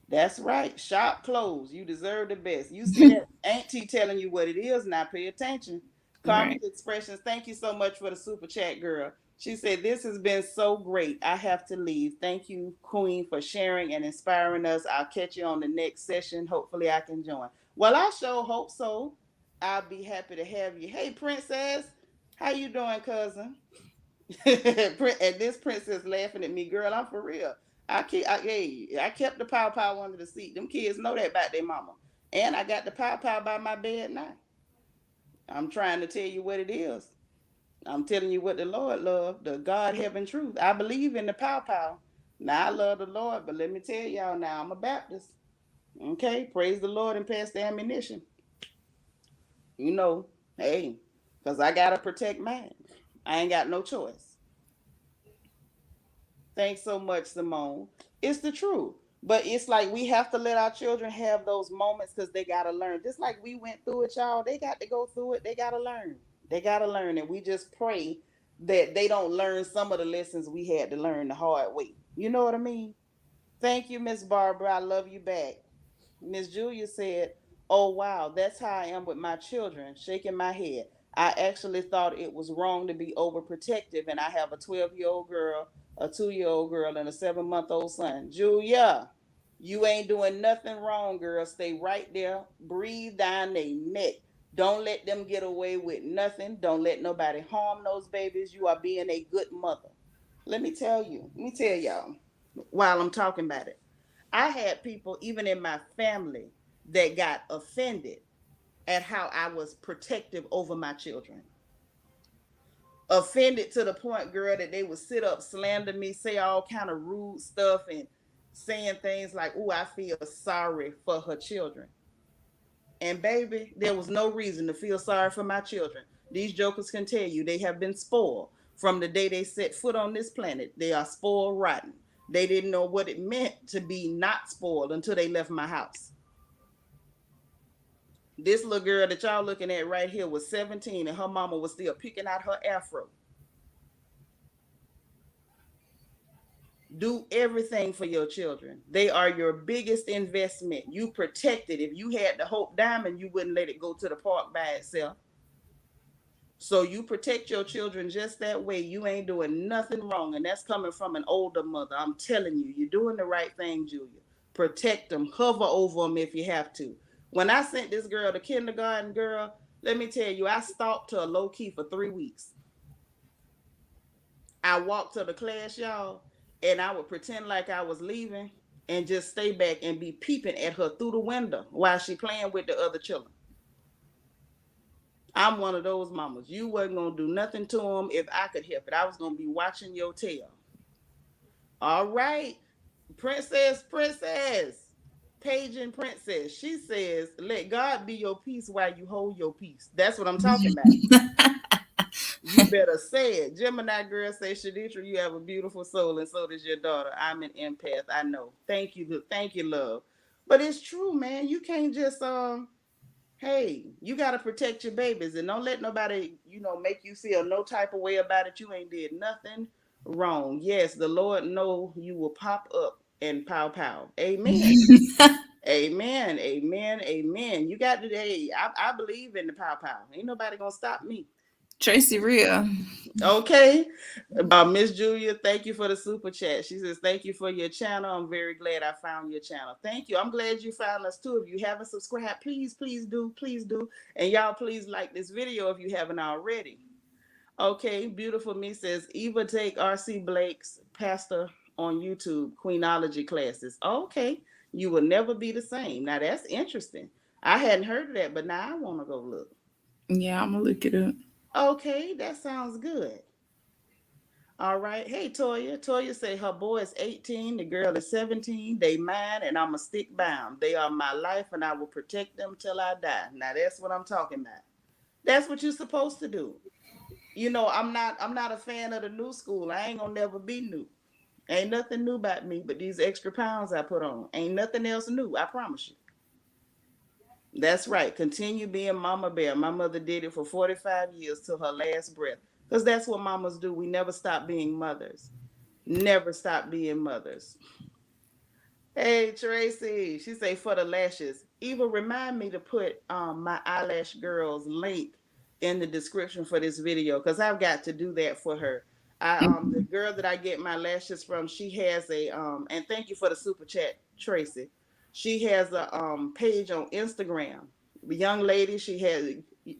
That's right. Shop closed. You deserve the best. You see that auntie telling you what it is. Now pay attention. Right. Karma's expressions. Thank you so much for the super chat, girl. She said, this has been so great. I have to leave. Thank you, Queen, for sharing and inspiring us. I'll catch you on the next session. Hopefully I can join. Well, I sure hope so. I'll be happy to have you. Hey, Princess. How you doing, cousin? And this princess laughing at me, girl. I'm for real. I kept the pow pow under the seat. Them kids know that about their mama. And I got the pow pow by my bed now. I'm trying to tell you what it is. I'm telling you what the Lord loved, the God heaven truth. I believe in the pow pow. Now I love the Lord, but let me tell y'all now, I'm a Baptist. Okay, praise the Lord and pass the ammunition. You know, hey, because I gotta protect mine. I ain't got no choice. Thanks so much, Simone. It's the truth. But it's like we have to let our children have those moments because they got to learn. Just like we went through it, y'all, they got to go through it. They got to learn. They got to learn. And we just pray that they don't learn some of the lessons we had to learn the hard way. You know what I mean? Thank you, Miss Barbara. I love you back. Miss Julia said, oh, wow, that's how I am with my children, shaking my head. I actually thought it was wrong to be overprotective, and I have a 12-year-old girl, a 2-year-old girl, and a 7-month-old son. Julia, you ain't doing nothing wrong, girl. Stay right there. Breathe down their neck. Don't let them get away with nothing. Don't let nobody harm those babies. You are being a good mother. Let me tell y'all while I'm talking about it. I had people, even in my family, that got offended at how I was protective over my children. Offended to the point, girl, that they would sit up, slander me, say all kind of rude stuff, and saying things like, "Oh, I feel sorry for her children." And baby, there was no reason to feel sorry for my children. These jokers can tell you they have been spoiled. From the day they set foot on this planet, they are spoiled rotten. They didn't know what it meant to be not spoiled until they left my house. This little girl that y'all looking at right here was 17 and her mama was still picking out her afro. Do everything for your children. They are your biggest investment. You protect it. If you had the Hope Diamond, you wouldn't let it go to the park by itself. So you protect your children just that way. You ain't doing nothing wrong. And that's coming from an older mother. I'm telling you, you're doing the right thing, Julia. Protect them, hover over them if you have to. When I sent this girl to kindergarten, girl, let me tell you, I stalked her low key for 3 weeks. I walked to the class, y'all, and I would pretend like I was leaving and just stay back and be peeping at her through the window while she playing with the other children. I'm one of those mamas. You wasn't gonna do nothing to them if I could help it. I was gonna be watching your tail. All right, princess, Paige princess. She says, "Let God be your peace while you hold your peace." That's what I'm talking about. You better say it. Gemini girl say, "Seanitra, you have a beautiful soul, and so does your daughter. I'm an empath. I know. Thank you, love. But it's true, man. You can't just hey, you gotta protect your babies and don't let nobody, make you feel no type of way about it. You ain't did nothing wrong. Yes, the Lord know you will pop up and pow pow. Amen. Amen. Amen. Amen. You got to, hey, I believe in the pow pow. Ain't nobody gonna stop me. Tracy Real. Okay. Miss Julia, thank you for the super chat. She says, "Thank you for your channel. I'm very glad I found your channel." Thank you. I'm glad you found us too. If you haven't subscribed, please, please do. Please do. And y'all, please like this video if you haven't already. Okay. Beautiful Me says, "Eva take RC Blake's pastor on YouTube, Queenology classes." Okay. You will never be the same. Now that's interesting. I hadn't heard of that, but now I want to go look. Yeah, I'm gonna look it up. Okay. That sounds good. All right. Hey, Toya. Toya say her boy is 18, the girl is 17. They mine, and I'm a stick bound. They are my life, and I will protect them till I die. Now that's what I'm talking about. That's what you're supposed to do. I'm not a fan of the new school. I ain't gonna never be new. Ain't nothing new about me but these extra pounds I put on. Ain't nothing else new. I promise you. That's right. Continue being Mama Bear. My mother did it for 45 years till her last breath. Because that's what mamas do. We never stop being mothers. Never stop being mothers. Hey Tracy, she say for the lashes. Eva, remind me to put my eyelash girl's link in the description for this video because I've got to do that for her. The girl that I get my lashes from, she has a and thank you for the super chat, Tracy. She has a page on Instagram. The young lady, she has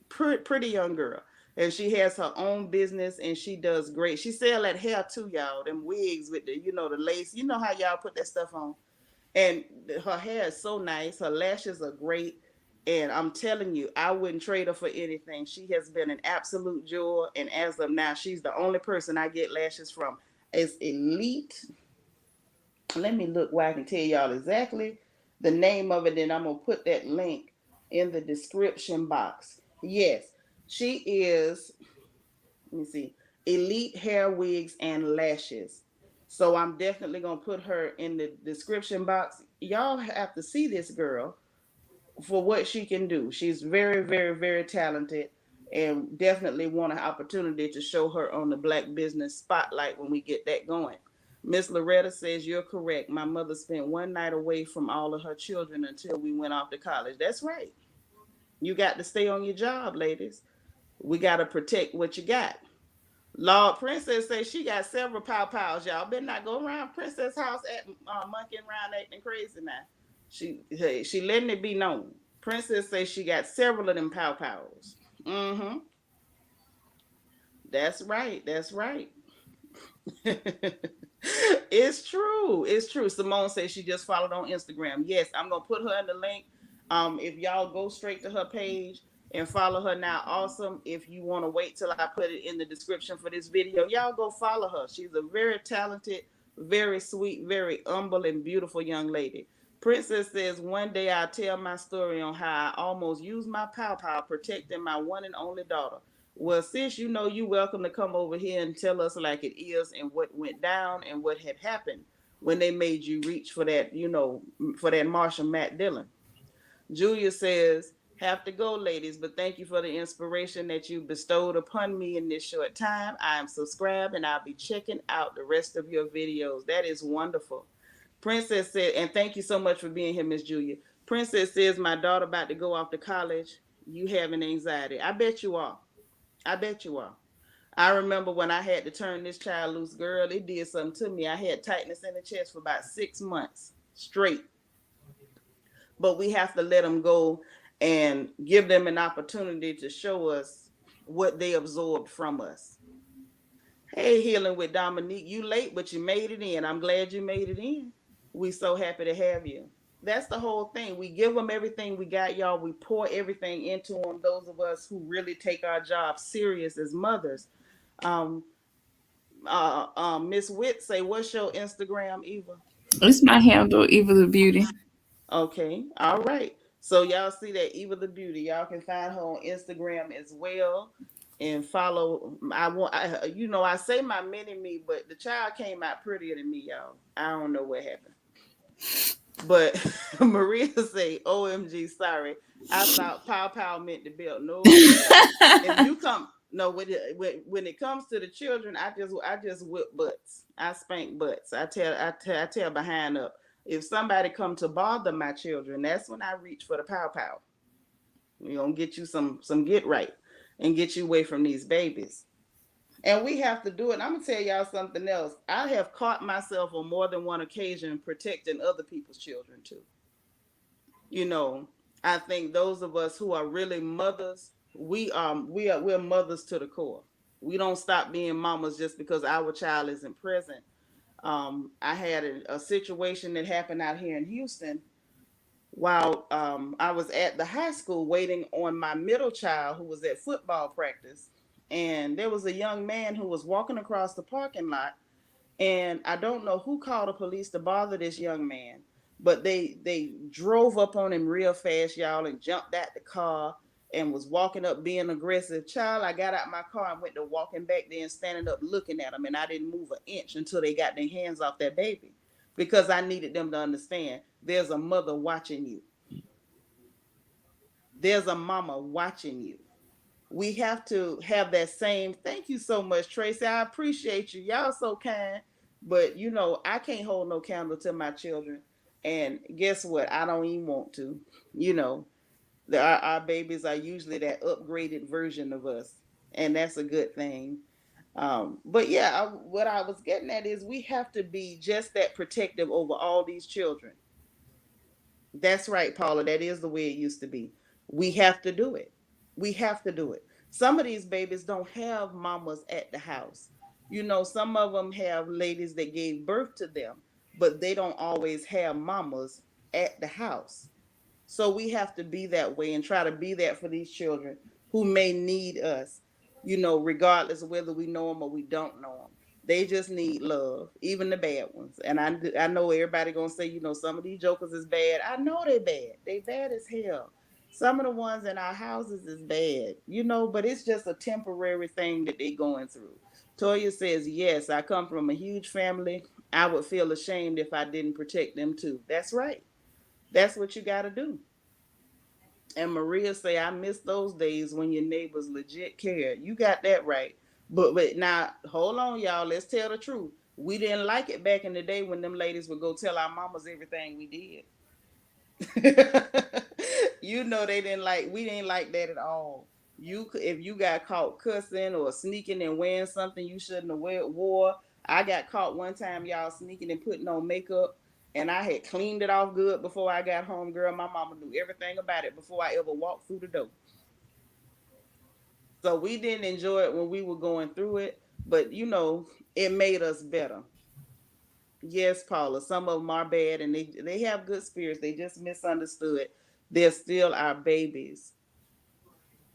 pretty young girl. And she has her own business and she does great. She sell that hair too, y'all. Them wigs with the lace. You know how y'all put that stuff on. And her hair is so nice. Her lashes are great. And I'm telling you, I wouldn't trade her for anything. She has been an absolute joy. And as of now, she's the only person I get lashes from. It's Elite. Let me look where I can tell y'all exactly the name of it. And I'm going to put that link in the description box. Yes, she is, let me see, Elite Hair Wigs and Lashes. So I'm definitely gonna put her in the description box. Y'all have to see this girl for what she can do. She's very, very, very talented and definitely want an opportunity to show her on the Black Business Spotlight when we get that going. Miss Loretta says, "You're correct. My mother spent one night away from all of her children until we went off to college." That's right. You got to stay on your job, ladies. We got to protect what you got. Lord Princess says she got several pow pows. Y'all better not go around Princess house at monkeying around acting crazy now. She letting it be known. Princess says she got several of them pow pows. Mm-hmm. That's right. That's right. It's true. It's true. Simone says she just followed on Instagram. Yes, I'm gonna put her in the link. If y'all go straight to her page and follow her now, awesome. If you want to wait till I put it in the description for this video, y'all go follow her. She's a very talented, very sweet, very humble and beautiful young lady. Princess says, "One day I'll tell my story on how I almost used my pow pow protecting my one and only daughter. Well, sis, you know you welcome to come over here and tell us like it is and what went down and what had happened when they made you reach for that, for that Marshall Matt Dillon. Julia says, have to go, ladies, but thank you for the inspiration that you bestowed upon me in this short time. I am subscribed and I'll be checking out the rest of your videos. That is wonderful. Princess said, and thank you so much for being here, Miss Julia. Princess says, my daughter about to go off to college. You having anxiety. I bet you are. I bet you are. I remember when I had to turn this child loose, girl, it did something to me. I had tightness in the chest for about 6 months straight. But we have to let them go and give them an opportunity to show us what they absorbed from us. Hey, Healing with Dominique, you late, but you made it in. I'm glad you made it in. We so happy to have you. That's the whole thing. We give them everything we got, y'all. We pour everything into them. Those of us who really take our job serious as mothers. Um, Miss Witt say, "What's your Instagram, Eva?" It's my handle, Evil the Beauty. Okay, all right. So y'all see that Eva the Beauty. Y'all can find her on Instagram as well, and follow. I say my mini me, but the child came out prettier than me, y'all. I don't know what happened. But Maria say, "OMG, sorry. I thought pow pow meant the belt. No, baby. If you come, no, when it comes to the children, I just whip butts. I spank butts. I tell behind up. If somebody come to bother my children, that's when I reach for the pow pow. We gonna get you some get right and get you away from these babies. And we have to do it. And I'm gonna tell y'all something else. I have caught myself on more than one occasion protecting other people's children too. You know, I think those of us who are really mothers, we're mothers to the core. We don't stop being mamas just because our child isn't present. I had a situation that happened out here in Houston while I was at the high school waiting on my middle child who was at football practice. And there was a young man who was walking across the parking lot, and I don't know who called the police to bother this young man, but they drove up on him real fast, y'all, and jumped out the car and was walking up being aggressive. Child, I got out my car and went to walking back there and standing up looking at them, and I didn't move an inch until they got their hands off that baby, because I needed them to understand there's a mother watching you. There's a mama watching you. We have to have that same. Thank you so much, Tracy. I appreciate you. Y'all so kind. But I can't hold no candle to my children. And guess what? I don't even want to. You know, our babies are usually that upgraded version of us, and that's a good thing. But yeah, what I was getting at is we have to be just that protective over all these children. That's right, Paula. That is the way it used to be. We have to do it. We have to do it. Some of these babies don't have mamas at the house. Some of them have ladies that gave birth to them, but they don't always have mamas at the house. So we have to be that way and try to be that for these children who may need us, regardless of whether we know them or we don't know them. They just need love, even the bad ones. And I know everybody gonna say, some of these jokers is bad. I know they bad. They bad as hell. Some of the ones in our houses is bad, but it's just a temporary thing that they going through. Toya says, yes, I come from a huge family. I would feel ashamed if I didn't protect them too. That's right. That's what you gotta do. And Maria say, I miss those days when your neighbors legit cared. You got that right. But now, hold on, y'all. Let's tell the truth. We didn't like it back in the day when them ladies would go tell our mamas everything we did. They didn't like. We didn't like that at all. If you got caught cussing or sneaking and wearing something you shouldn't have wore. I got caught one time, y'all, sneaking and putting on makeup, and I had cleaned it off good before I got home. Girl, my mama knew everything about it before I ever walked through the door. So we didn't enjoy it when we were going through it, but it made us better. Yes, Paula, some of them are bad and they have good spirits. They just misunderstood. They're still our babies.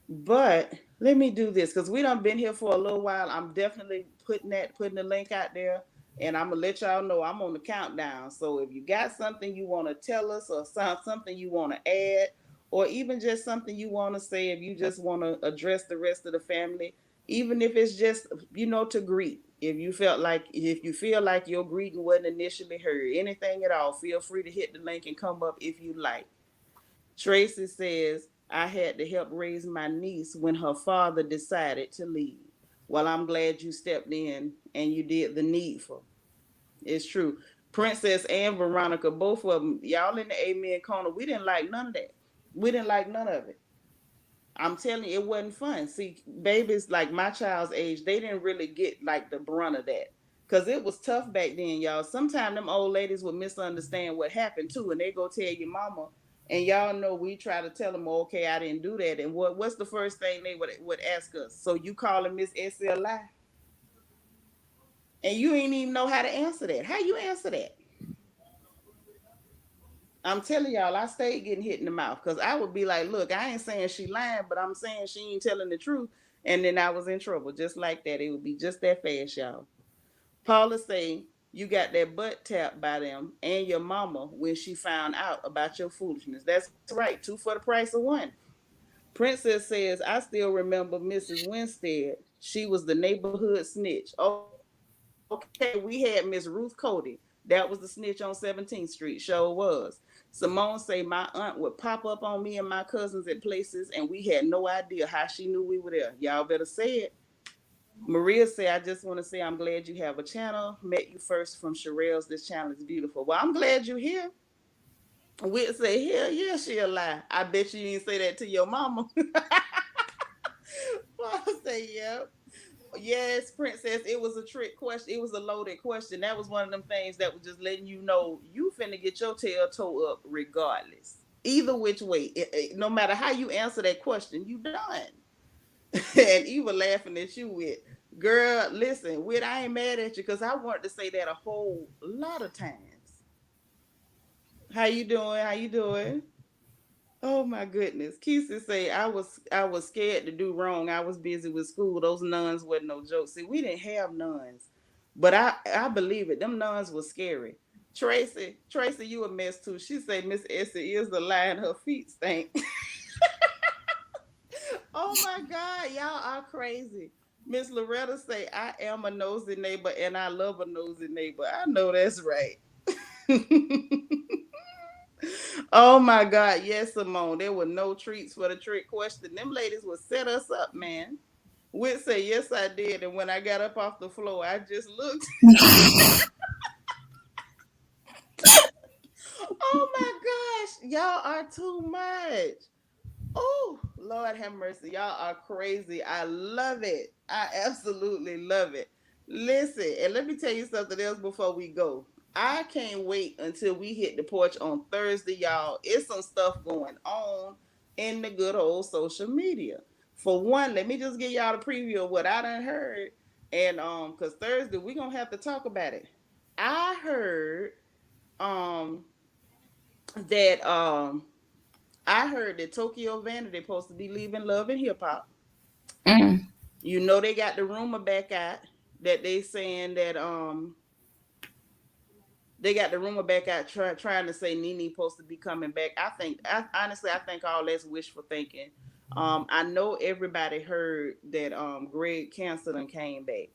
But let me do this because we done been here for a little while. I'm definitely putting the link out there, and I'm gonna let y'all know I'm on the countdown. So if you got something you want to tell us or something you want to add, or even just something you want to say, if you just want to address the rest of the family, even if it's just, to greet. If you feel like your greeting wasn't initially heard, anything at all, feel free to hit the link and come up if you like. Tracy says, I had to help raise my niece when her father decided to leave. Well, I'm glad you stepped in and you did the needful. It's true. Princess and Veronica, both of them, y'all in the amen corner. We didn't like none of that. We didn't like none of it. I'm telling you, it wasn't fun. See, babies like my child's age, they didn't really get like the brunt of that. Cause it was tough back then, y'all. Sometimes them old ladies would misunderstand what happened too, and they go tell your mama, and y'all know we try to tell them, okay, I didn't do that. And what's the first thing they would ask us? So you calling Miss Essie a lie? And you ain't even know how to answer that. How you answer that? I'm telling y'all, I stayed getting hit in the mouth because I would be like, look, I ain't saying she lying, but I'm saying she ain't telling the truth. And then I was in trouble just like that. It would be just that fast, y'all. Paula say you got that butt tapped by them and your mama when she found out about your foolishness. That's right, two for the price of one. Princess says, I still remember Mrs. Winstead. She was the neighborhood snitch. Okay, we had Miss Ruth Cody. That was the snitch on 17th Street. Sure was. Simone say my aunt would pop up on me and my cousins at places, and we had no idea how she knew we were there. Y'all better say it. Maria say, I just want to say I'm glad you have a channel. Met you first from Sherelle's. This channel is beautiful. Well, I'm glad you're here. We'll say, hell yeah, she'll lie. I bet you didn't say that to your mama. Well, I say, yep. Yes, princess, it was a trick question. It was a loaded question. That was one of them things that was just letting you know you finna get your tail toe up regardless. Either which way, no matter how you answer that question, you done. And Eva laughing at you with, girl, listen, Wit, I ain't mad at you because I wanted to say that a whole lot of times. How you doing? How you doing? Oh my goodness. Keisha say I was scared to do wrong. I was busy with school. Those nuns wasn't no joke. See, we didn't have nuns. But I believe it. Them nuns was scary. Tracy, you a mess too. She say Miss Essie is the lie and her feet stink. Oh my God, y'all are crazy. Miss Loretta say I am a nosy neighbor and I love a nosy neighbor. I know that's right. Oh my God, yes, Simone. There were no treats for the trick question. Them ladies would set us up, man. Whit say, yes, I did. And when I got up off the floor, I just looked. Oh my gosh, y'all are too much. Oh, Lord have mercy. Y'all are crazy. I love it. I absolutely love it. Listen, and let me tell you something else before we go. I can't wait until we hit the porch on Thursday, y'all. It's some stuff going on in the good old social media. For one, let me just give y'all a preview of what I done heard. And because Thursday we're gonna have to talk about it. I heard um that Tokyo Vanity supposed to be leaving Love and Hip Hop. Mm. They got the rumor back out that they got the rumor back out trying to say Nene supposed to be coming back. Honestly, I think all that's wishful thinking. I know everybody heard that Greg Cancer done came back.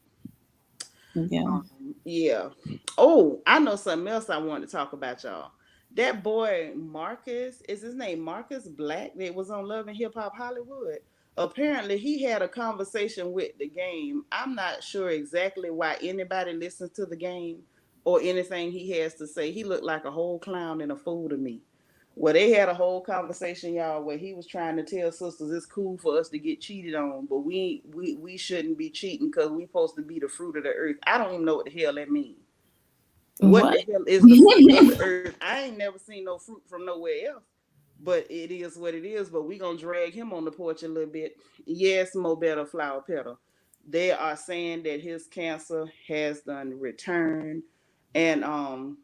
Yeah. Yeah. Oh, I know something else I want to talk about, y'all. That boy Marcus, is his name Marcus Black, that was on Love and Hip Hop Hollywood. Apparently, he had a conversation with the game. I'm not sure exactly why anybody listens to the game or anything he has to say. He looked like a whole clown and a fool to me. Well, they had a whole conversation, y'all, where he was trying to tell sisters it's cool for us to get cheated on, but we shouldn't be cheating because we supposed to be the fruit of the earth. I don't even know what the hell that means. What What? the hell is the fruit of the earth? I ain't never seen no fruit from nowhere else. But it is what it is. But we gonna drag him on the porch a little bit. Yes, Mo Better Flower Petal. They are saying that his cancer has done returned, and I'm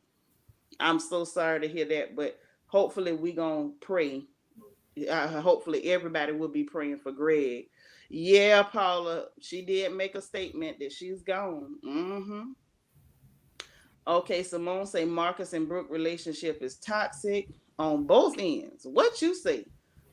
so sorry to hear that. But hopefully we gonna pray. Hopefully everybody will be praying for Greg. Yeah, Paula, she did make a statement that she's gone. Okay, Simone say Marcus and Brooke relationship is toxic on both ends. What you say?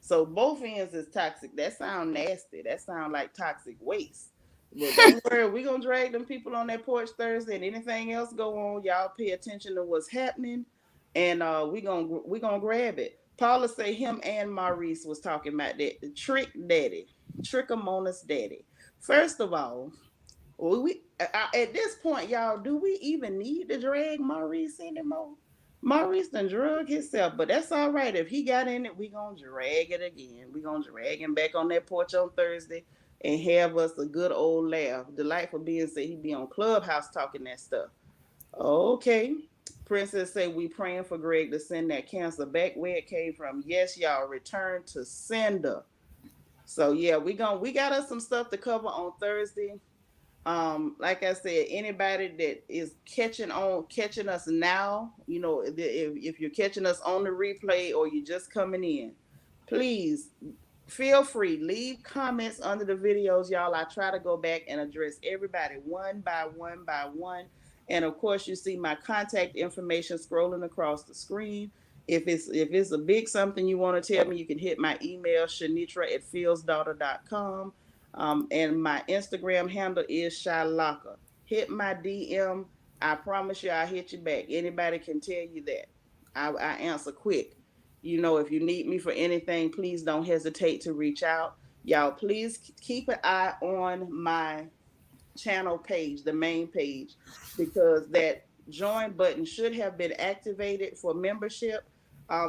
So both ends is toxic. That sound nasty. That sound like toxic waste. But don't worry, we gonna drag them people on that porch Thursday, and anything else go on, y'all pay attention to what's happening, and we gonna grab it. Paula say him and Maurice was talking about that. The trick daddy, trickomonas daddy. First of all, at this point, y'all, do we even need to drag Maurice anymore? Maurice done drug himself, but that's all right. If he got in it, we gonna drag it again. We gonna drag him back on that porch on Thursday and have us a good old laugh. Delightful being said he be on Clubhouse talking that stuff. Okay. Princess say we praying for Greg to send that cancer back where it came from. Yes, y'all, return to sender. So yeah, we got us some stuff to cover on Thursday. Like I said, anybody that is catching us now, if you're catching us on the replay or you're just coming in, please feel free, leave comments under the videos, y'all. I try to go back and address everybody one by one by one. And of course, you see my contact information scrolling across the screen. If it's a big something you want to tell me, you can hit my email, Seanitra@fieldsdaughter.com. And my Instagram handle is Shylocker. Hit my DM. I promise you I'll hit you back. Anybody can tell you that. I answer quick. If you need me for anything, please don't hesitate to reach out. Y'all, please keep an eye on my channel page, the main page, because that join button should have been activated for membership.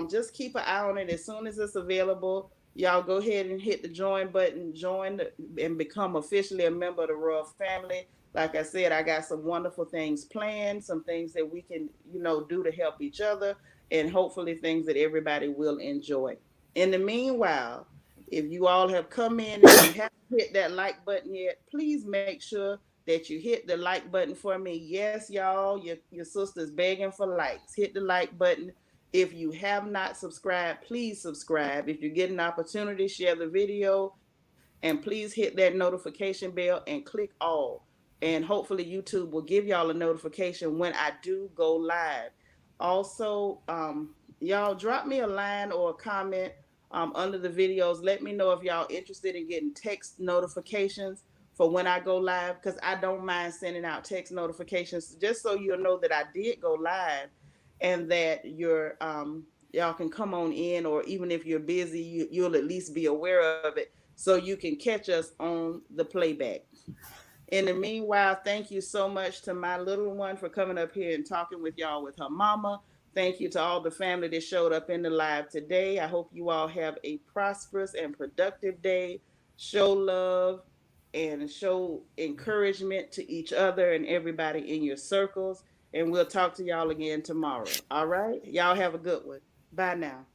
Just keep an eye on it as soon as it's available. Y'all go ahead and hit the join button, and become officially a member of the Royal Family. Like I said, I got some wonderful things planned, some things that we can, do to help each other, and hopefully things that everybody will enjoy. In the meanwhile, if you all have come in and you haven't hit that like button yet, please make sure that you hit the like button for me. Yes, y'all, your sister's begging for likes. Hit the like button. If you have not subscribed, please subscribe. If you get an opportunity, share the video, and please hit that notification bell and click all. And hopefully YouTube will give y'all a notification when I do go live. Also, y'all drop me a line or a comment under the videos. Let me know if y'all interested in getting text notifications for when I go live, because I don't mind sending out text notifications just so you'll know that I did go live, and that y'all can come on in, or even if you're busy, you'll at least be aware of it so you can catch us on the playback. In the meanwhile, thank you so much to my little one for coming up here and talking with y'all with her mama. Thank you to all the family that showed up in the live today. I hope you all have a prosperous and productive day. Show love and show encouragement to each other and everybody in your circles. And we'll talk to y'all again tomorrow. All right? Y'all have a good one. Bye now.